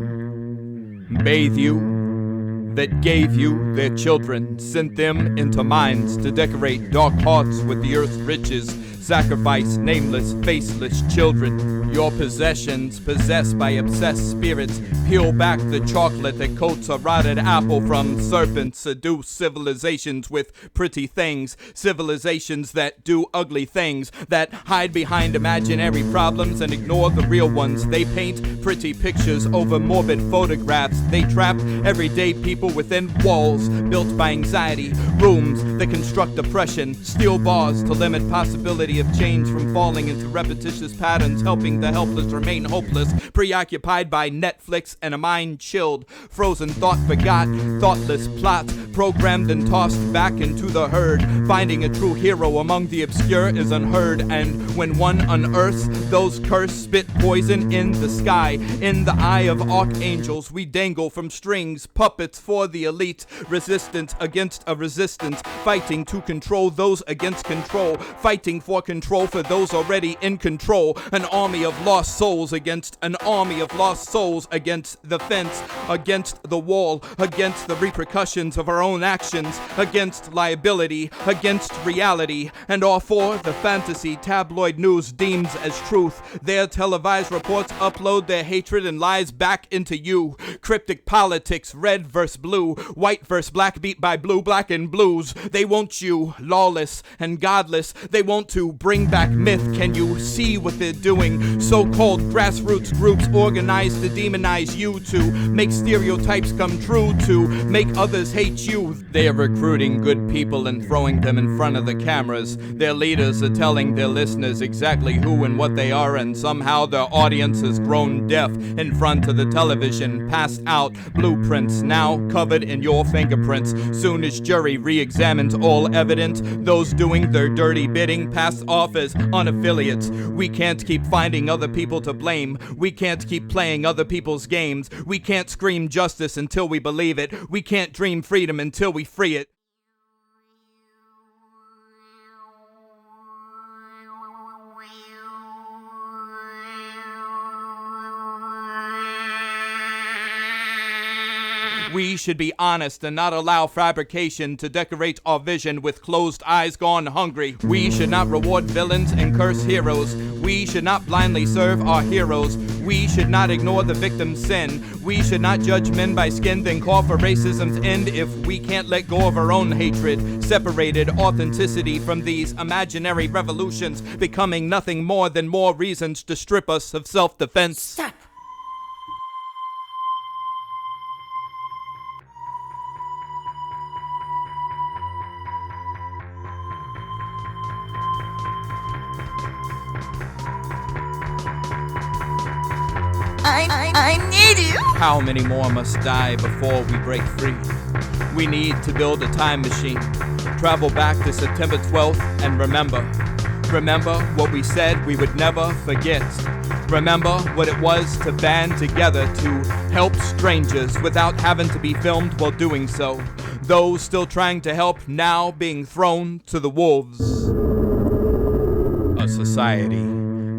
bathe you, that gave you their children, sent them into mines to decorate dark hearts with the earth's riches, sacrifice nameless, faceless children. Your possessions, possessed by obsessed spirits, peel back the chocolate that coats a rotted apple from serpents, seduce civilizations with pretty things, civilizations that do ugly things, that hide behind imaginary problems and ignore the real ones. They paint pretty pictures over morbid photographs. They trap everyday people within walls built by anxiety, rooms that construct oppression, steel bars to limit possibility of change from falling into repetitious patterns, helping the helpless remain hopeless, preoccupied by Netflix and a mind chilled, frozen thought forgot, thoughtless plots programmed and tossed back into the herd. Finding a true hero among the obscure is unheard, and when one unearths those cursed, spit poison in the sky. In the eye of archangels we dangle from strings, puppets for the elite, resistance against a resistance, fighting to control those against control, fighting for control for those already in control. An army of lost souls against an army of lost souls, against the fence, against the wall, against the repercussions of our own actions, against liability, against reality, and all for the fantasy tabloid news deems as truth. Their televised reports upload their hatred and lies back into you. Cryptic politics, red versus blue, white versus black, beat by blue, black and blues. They want you lawless and godless. They want to bring back myth. Can you see what they're doing? So-called grassroots groups organized to demonize you, to make stereotypes come true, to make others hate you. They are recruiting good people and throwing them in front of the cameras. Their leaders are telling their listeners exactly who and what they are, and somehow their audience has grown deaf in front of the television. Passed out blueprints now covered in your fingerprints. Soon as jury re-examines all evidence, those doing their dirty bidding pass off as unaffiliates. We can't keep finding other people to blame. We can't keep playing other people's games. We can't scream justice until we believe it. We can't dream freedom until we free it. We should be honest and not allow fabrication to decorate our vision with closed eyes gone hungry. We should not reward villains and curse heroes. We should not blindly serve our heroes. We should not ignore the victim's sin. We should not judge men by skin, then call for racism's end if we can't let go of our own hatred. Separated authenticity from these imaginary revolutions, becoming nothing more than more reasons to strip us of self-defense. Stop! I need you! How many more must die before we break free? We need to build a time machine, travel back to September 12th and remember what we said we would never forget. Remember what it was to band together to help strangers without having to be filmed while doing so. Those still trying to help now being thrown to the wolves. A society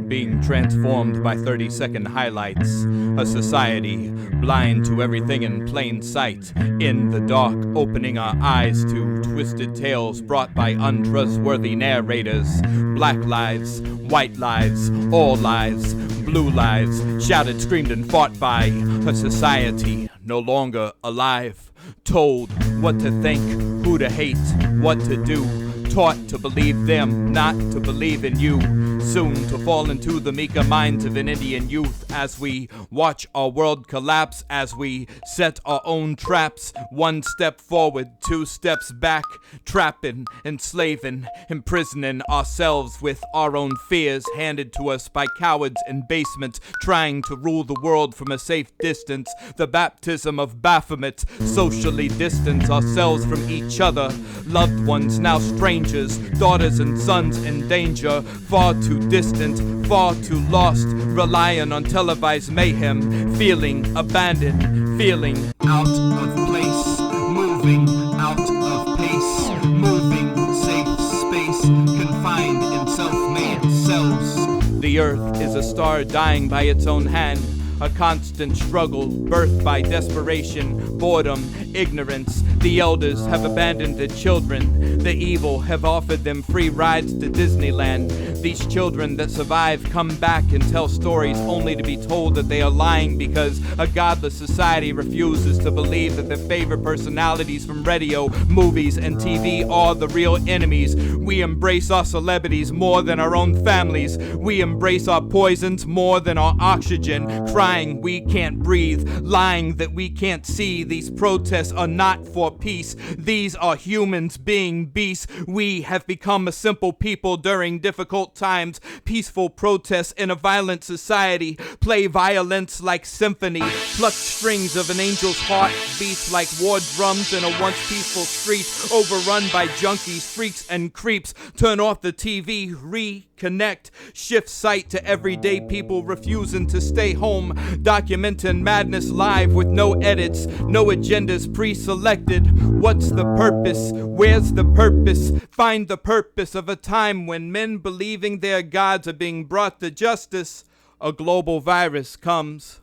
being transformed by 30-second highlights. A society blind to everything in plain sight. In the dark, opening our eyes to twisted tales brought by untrustworthy narrators. Black lives, white lives, all lives, blue lives, shouted, screamed, and fought by a society no longer alive. Told what to think, who to hate, what to do. Taught to believe them, not to believe in you. Soon to fall into the meeker minds of an Indian youth as we watch our world collapse, as we set our own traps. One step forward, two steps back, trapping, enslaving, imprisoning ourselves with our own fears handed to us by cowards in basements, trying to rule the world from a safe distance. The baptism of Baphomet, socially distance ourselves from each other. Loved ones now strangers, daughters and sons in danger, far too distant, far too lost, relying on televised mayhem, feeling abandoned, feeling out of place, moving out of pace, moving safe space, confined in self-made cells. The earth is a star dying by its own hand. A constant struggle, birthed by desperation, boredom, ignorance. The elders have abandoned their children. The evil have offered them free rides to Disneyland. These children that survive come back and tell stories only to be told that they are lying because a godless society refuses to believe that their favorite personalities from radio, movies, and TV are the real enemies. We embrace our celebrities more than our own families. We embrace our poisons more than our oxygen. Crying we can't breathe, lying that we can't see. These protests are not for peace. These are humans being beasts. We have become a simple people during difficult times. Peaceful protests in a violent society play violence like symphony. Pluck strings of an angel's heart beats like war drums in a once peaceful street, overrun by junkies, freaks, and creeps. Turn off the TV, reconnect, shift sight to everyday people refusing to stay home, documenting madness live with no edits, no agendas pre-selected. What's the purpose? Where's the purpose? Find the purpose of a time when men believing their gods are being brought to justice. A global virus comes.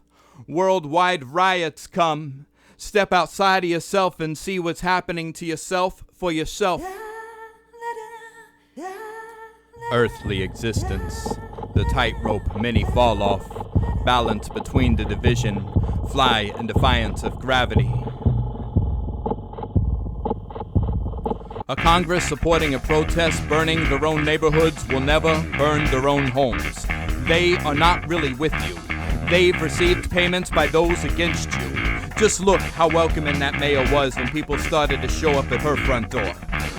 Worldwide riots come. Step outside of yourself and see what's happening to yourself for yourself. Earthly existence, the tightrope many fall off, balance between the division, fly in defiance of gravity. A Congress supporting a protest burning their own neighborhoods will never burn their own homes. they are not really with you. They've received payments by those against you. Just look how welcoming that mayor was when people started to show up at her front door.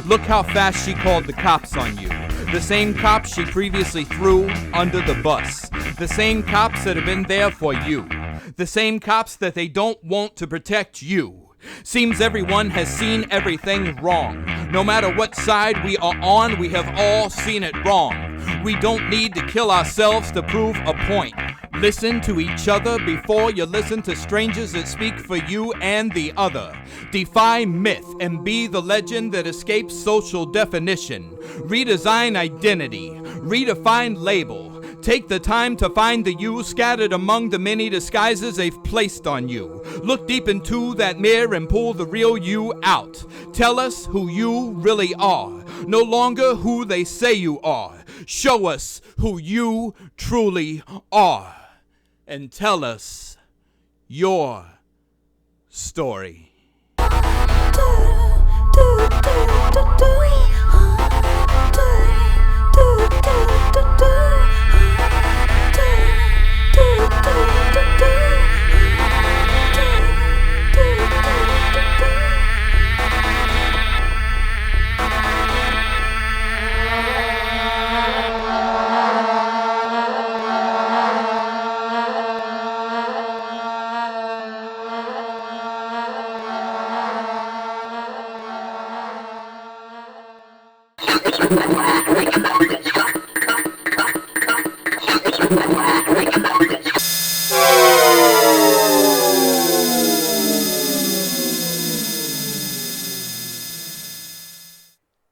Look how fast she called the cops on you. The same cops she previously threw under the bus. The same cops that have been there for you. The same cops that they don't want to protect you. Seems everyone has seen everything wrong. No matter what side we are on, we have all seen it wrong. We don't need to kill ourselves to prove a point. Listen to each other before you listen to strangers that speak for you and the other. Defy myth and be the legend that escapes social definition. Redesign identity. Redefine label. Take the time to find the you scattered among the many disguises they've placed on you. Look deep into that mirror and pull the real you out. Tell us who you really are. No longer who they say you are. Show us who you truly are. And tell us your story.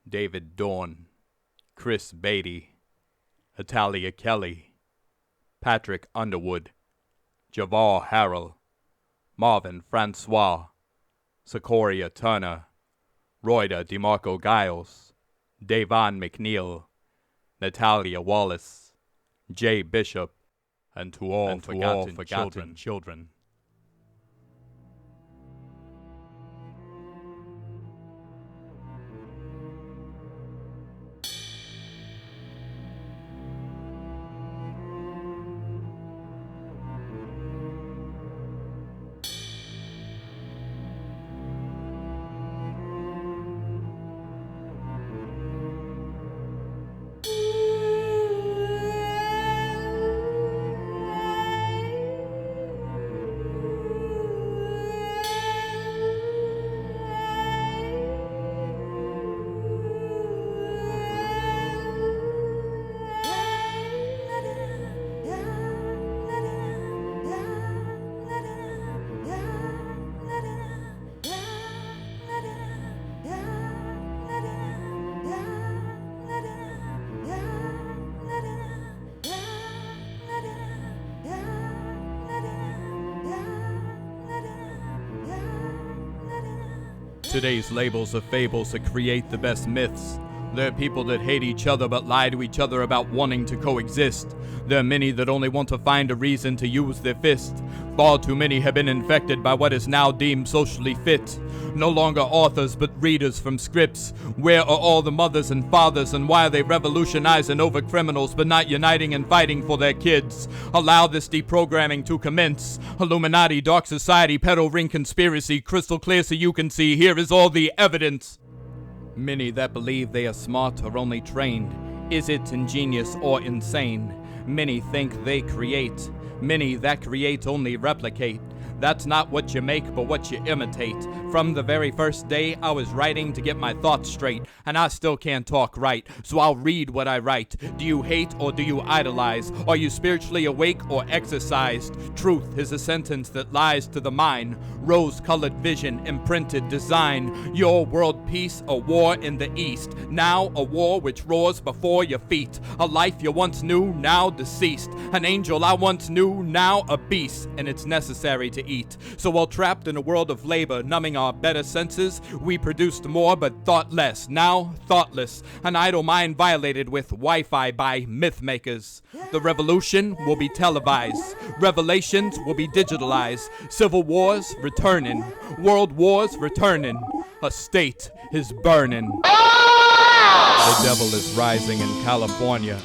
David Dorn, Chris Beatty, Italia Kelly, Patrick Underwood, Javar Harrell, Marvin Francois, Socoria Turner, Royda DeMarco Giles, Davon McNeil, Natalia Wallace, Jay Bishop, and to all forgotten children. Today's labels are fables that create the best myths. There are people that hate each other but lie to each other about wanting to coexist. There are many that only want to find a reason to use their fist. Far too many have been infected by what is now deemed socially fit. No longer authors but readers from scripts. Where are all the mothers and fathers, and why are they revolutionizing over criminals but not uniting and fighting for their kids? Allow this deprogramming to commence. Illuminati, dark society, pedal ring conspiracy, crystal clear so you can see. Here is all the evidence. Many that believe they are smart are only trained. Is it ingenious or insane? Many think they create. Many that create only replicate. That's not what you make, but what you imitate. From the very first day, I was writing to get my thoughts straight, and I still can't talk right, so I'll read what I write. Do you hate or do you idolize? Are you spiritually awake or exercised? Truth is a sentence that lies to the mind. Rose-colored vision, imprinted design. Your world peace, a war in the east. Now a war which roars before your feet. A life you once knew, now deceased. An angel I once knew, now a beast, and it's necessary to eat. So while trapped in a world of labor, numbing our better senses, we produced more but thought less. Now thoughtless, an idle mind violated with Wi-Fi by myth makers. The revolution will be televised. Revelations will be digitalized. Civil wars returning. World wars returning. A state is burning. The devil is rising in California.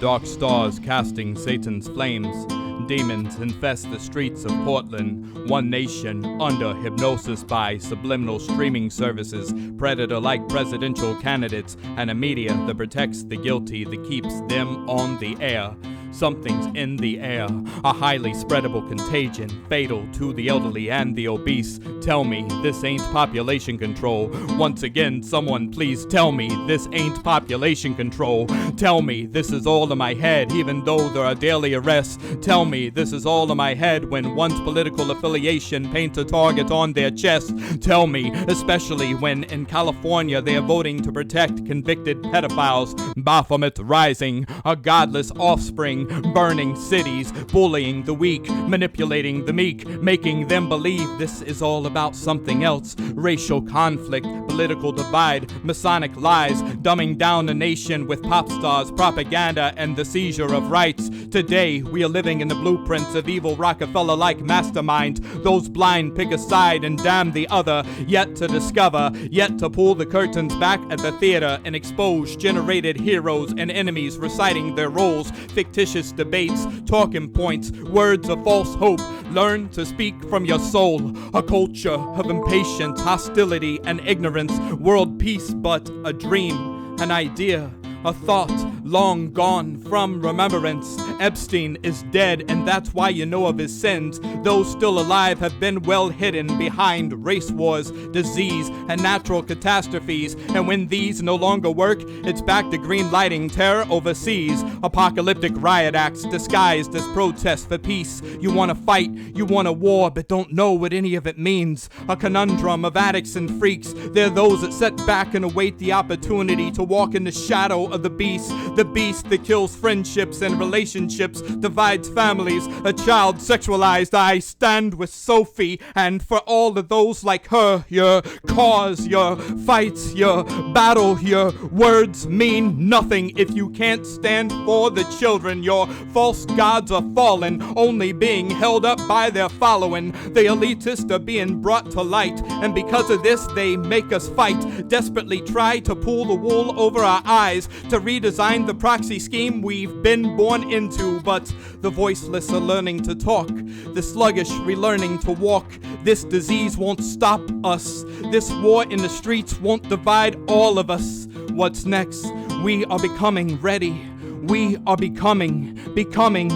Dark stars casting Satan's flames. Demons infest the streets of Portland. One nation under hypnosis by subliminal streaming services. Predator-like presidential candidates. And a media that protects the guilty, that keeps them on the air. Something's in the air, a highly spreadable contagion, fatal to the elderly and the obese. Tell me this ain't population control. Once again, someone please tell me this ain't population control. Tell me this is all in my head, even though there are daily arrests. Tell me this is all in my head when one's political affiliation paints a target on their chest. Tell me, especially when in California they are voting to protect convicted pedophiles. Baphomet rising, a godless offspring. Burning cities, bullying the weak, manipulating the meek, making them believe this is all about something else. Racial conflict, political divide, Masonic lies, dumbing down a nation with pop stars, propaganda, and the seizure of rights. Today, we are living in the blueprints of evil Rockefeller-like masterminds. Those blind pick a side and damn the other, yet to discover, yet to pull the curtains back at the theater and expose generated heroes and enemies reciting their roles. Fictitious debates, talking points, words of false hope. Learn to speak from your soul. A culture of impatience, hostility, and ignorance. World peace but a dream, an idea, a thought long gone from remembrance. Epstein is dead, and that's why you know of his sins. Those still alive have been well hidden behind race wars, disease, and natural catastrophes. And when these no longer work, it's back to green lighting terror overseas. Apocalyptic riot acts disguised as protests for peace. You want to fight, you want a war, but don't know what any of it means. A conundrum of addicts and freaks. They're those that sit back and await the opportunity to walk in the shadow of the beast that kills friendships and relationships, divides families, a child sexualized. I stand with Sophie, and for all of those like her, your cause, your fights, your battle, your words mean nothing if you can't stand for the children. Your false gods are fallen, only being held up by their following. The elitists are being brought to light, and because of this they make us fight, desperately try to pull the wool over our eyes, to redesign the proxy scheme we've been born into. But the voiceless are learning to talk, the sluggish relearning to walk. This disease won't stop us. This war in the streets won't divide all of us. What's next? We are becoming ready. We are becoming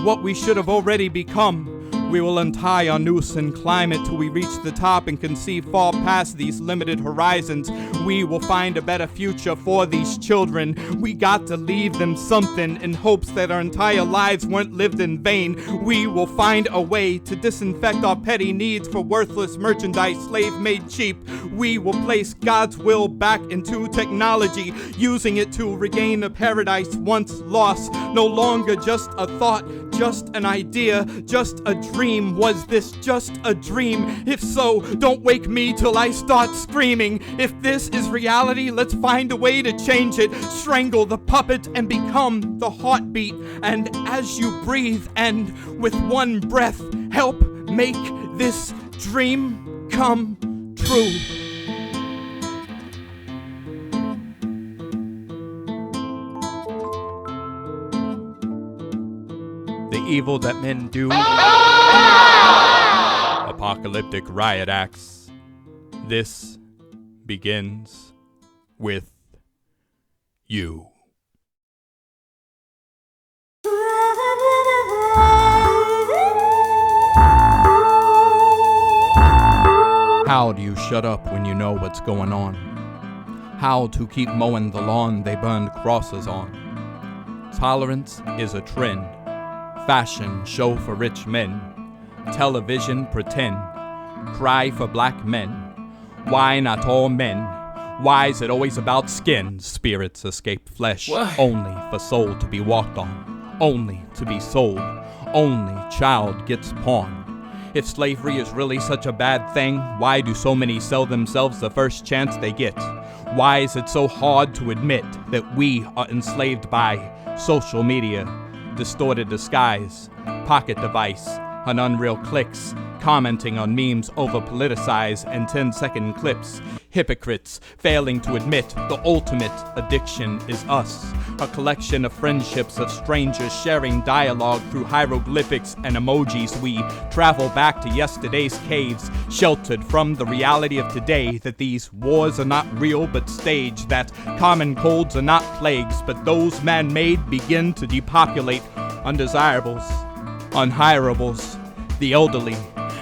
what we should have already become. We will untie our noose and climb it till we reach the top and can see far past these limited horizons. We will find a better future for these children. We got to leave them something in hopes that our entire lives weren't lived in vain. We will find a way to disinfect our petty needs for worthless merchandise slave-made cheap. We will place God's will back into technology, using it to regain a paradise once lost. No longer just a thought, just an idea, just a dream. Was this just a dream? If so, don't wake me till I start screaming. If this is reality, let's find a way to change it. Strangle the puppet and become the heartbeat. And as you breathe and with one breath, help make this dream come true. The evil that men do. Apocalyptic riot acts. This begins with you. How do you shut up when you know what's going on? How to keep mowing the lawn they burned crosses on? Tolerance is a trend. Fashion show for rich men. Television pretend. Cry for black men. Why not all men? Why is it always about skin? Spirits escape flesh. What? Only for soul to be walked on. Only to be sold. Only child gets pawned. If slavery is really such a bad thing, why do so many sell themselves the first chance they get? Why is it so hard to admit that we are enslaved by social media, distorted disguise, pocket device, on unreal clicks, commenting on memes over-politicized and 10-second clips. Hypocrites failing to admit the ultimate addiction is us. A collection of friendships of strangers sharing dialogue through hieroglyphics and emojis. We travel back to yesterday's caves, sheltered from the reality of today, that these wars are not real but staged, that common colds are not plagues but those man-made begin to depopulate undesirables, unhirables, the elderly,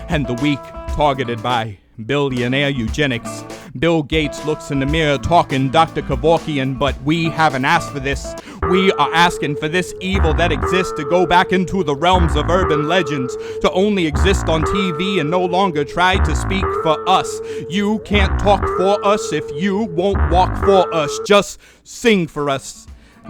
and the weak, targeted by billionaire eugenics. Bill Gates looks in the mirror talking Dr. Kevorkian, but we haven't asked for this. We are asking for this evil that exists to go back into the realms of urban legends, to only exist on TV and no longer try to speak for us. You can't talk for us if you won't walk for us. Just sing for us,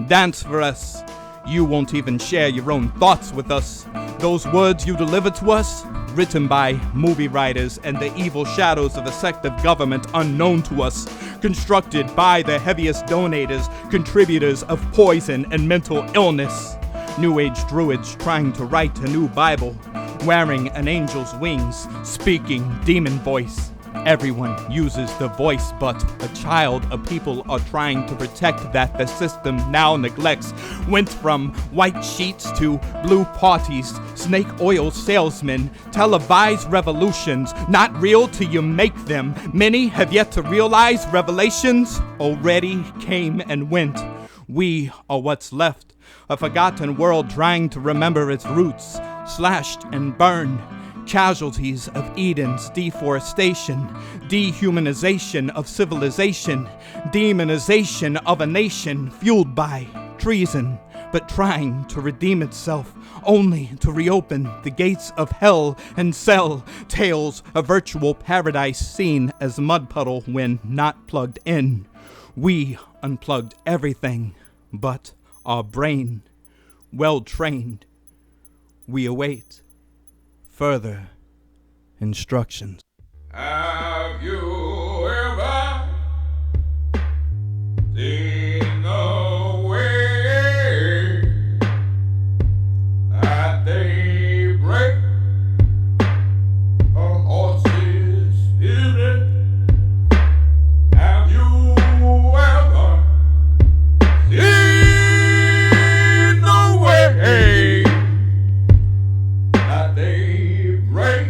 dance for us. You won't even share your own thoughts with us. Those words you deliver to us, written by movie writers and the evil shadows of a sect of government unknown to us, constructed by the heaviest donators, contributors of poison and mental illness. New Age druids trying to write a new Bible, wearing an angel's wings, speaking demon voice. Everyone uses the voice, but a child of people are trying to protect that the system now neglects. Went from white sheets to blue parties, snake oil salesmen, televised revolutions, not real till you make them. Many have yet to realize revelations already came and went. We are what's left, a forgotten world trying to remember its roots, slashed and burned. Casualties of Eden's deforestation, dehumanization of civilization, demonization of a nation fueled by treason, but trying to redeem itself, only to reopen the gates of hell and sell tales of virtual paradise seen as a mud puddle when not plugged in. We unplugged everything but our brain. Well trained, we await further instructions. Have you ever seen the way that they break a horse's spirit? Have you ever seen the way that they break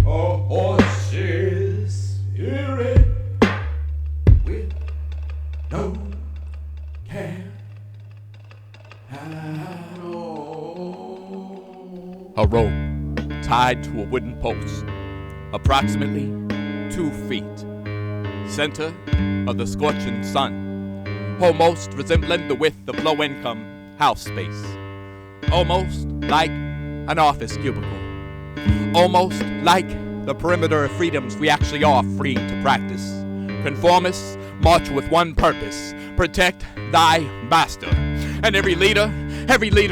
a horse's spirit with no care at all? A rope tied to a wooden post, approximately 2 feet, center of the scorching sun, almost resembling the width of low-income house space, almost like an office cubicle, almost like the perimeter of freedoms we actually are free to practice. Conformists march with one purpose: protect thy master. And every leader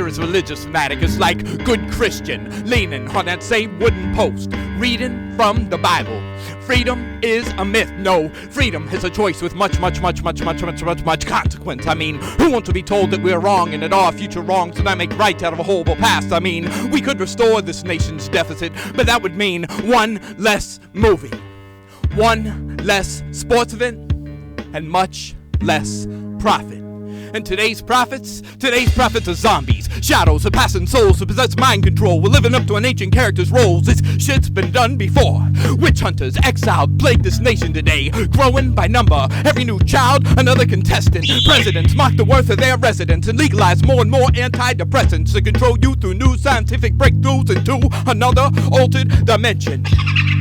is religious fanatic. It's like good Christian leaning on that same wooden post, reading from the Bible. Freedom is a myth. No, freedom is a choice with much consequence. I mean, who wants to be told that we're wrong and that our future wrongs do not make right out of a horrible past? I mean, we could restore this nation's deficit, but that would mean one less movie, one less sports event, and much less profit. And today's prophets are zombies, shadows of passing souls who possess mind control. We're living up to an ancient character's roles. This shit's been done before. Witch hunters, exiled, plague this nation today, growing by number. Every new child, another contestant. Presidents mock the worth of their residents and legalize more and more antidepressants to control you through new scientific breakthroughs into another altered dimension.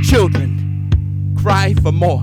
Children cry for more,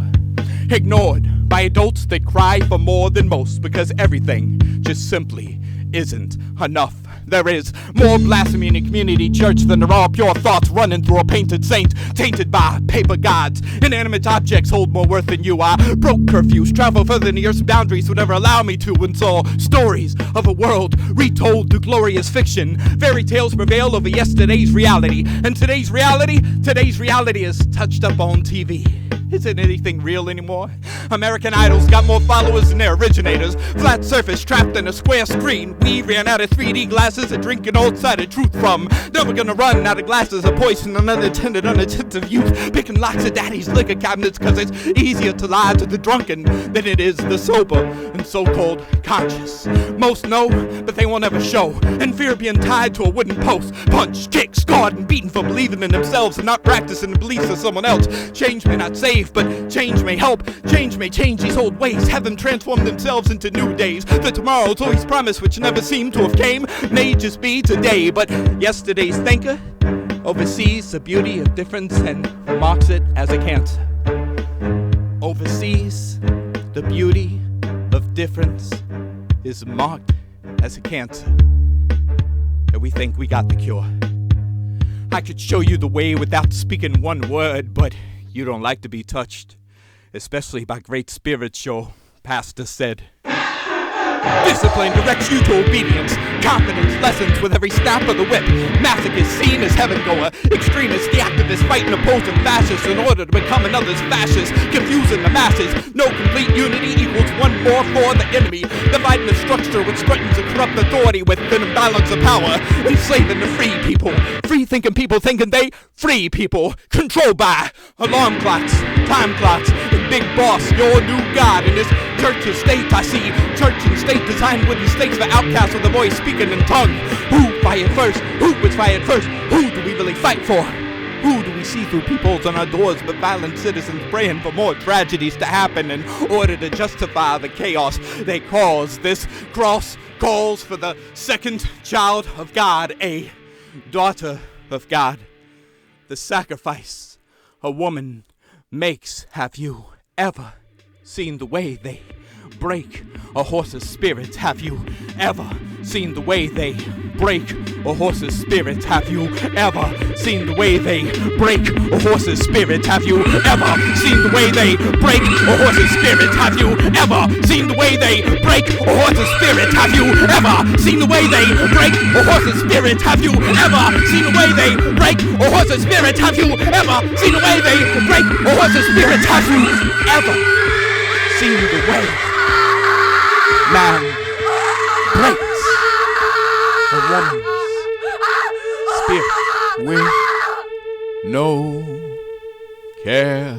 ignored by adults that cry for more than most, because everything just simply isn't enough. There is more blasphemy in a community church than there are pure thoughts running through a painted saint, tainted by paper gods. Inanimate objects hold more worth than you. I broke curfews, travel further than the earth's boundaries would ever allow me to, and saw stories of a world retold through glorious fiction. Fairy tales prevail over yesterday's reality, and today's reality is touched up on TV. Isn't anything real anymore? American Idol's got more followers than their originators. Flat surface trapped in a square screen. We ran out of 3D glasses and drinking old-sided truth from. Never gonna run out of glasses of poison and unintended, unattentive youth. Picking locks of daddy's liquor cabinets cause it's easier to lie to the drunken than it is the sober and so-called conscious. Most know, but they won't ever show. And fear of being tied to a wooden post. Punched, kicked, scarred, and beaten for believing in themselves and not practicing the beliefs of someone else. Change may not save, but change may help. Change may change these old ways, have them transform themselves into new days. The tomorrows always promised, which never seemed to have came, may just be today. But yesterday's thinker oversees the beauty of difference and marks it as a cancer. Oversees the beauty of difference is marked as a cancer. And we think we got the cure. I could show you the way without speaking one word, but you don't like to be touched, especially by great spirits, your pastor said. Discipline directs you to obedience. Confidence lessons with every snap of the whip. Masochist seen as heaven-goer. Extremists, the activists fighting opposing fascists in order to become another's fascist. Confusing the masses. No complete unity equals one more for the enemy. Dividing the structure which threatens to corrupt authority with an imbalance of power. Enslaving the free people. Free-thinking people thinking they free people. Controlled by alarm clocks, time clocks, and Big Boss, your new god in this church and state. I see church and state designed with mistakes for outcasts with a voice speaking in tongue. Who fired first? Who was fired first? Who do we really fight for? Who do we see through peepholes on our doors but violent citizens praying for more tragedies to happen in order to justify the chaos they cause? This cross calls for the second child of God, a daughter of God. The sacrifice a woman makes. Have you ever seen the way they break a horse's spirits? Have you ever seen the way they break a horse's spirits? Have you ever seen the way they break a horse's spirits? Have you ever seen the way they break a horse's spirits? Have you ever seen the way they break a horse's spirits? Have you ever seen the way they break a horse's spirits? Have you ever seen the way they break a horse's spirits? Have you ever seen the way they break a horse's spirits? Have you ever seen the way man breaks a woman's spirit with no care?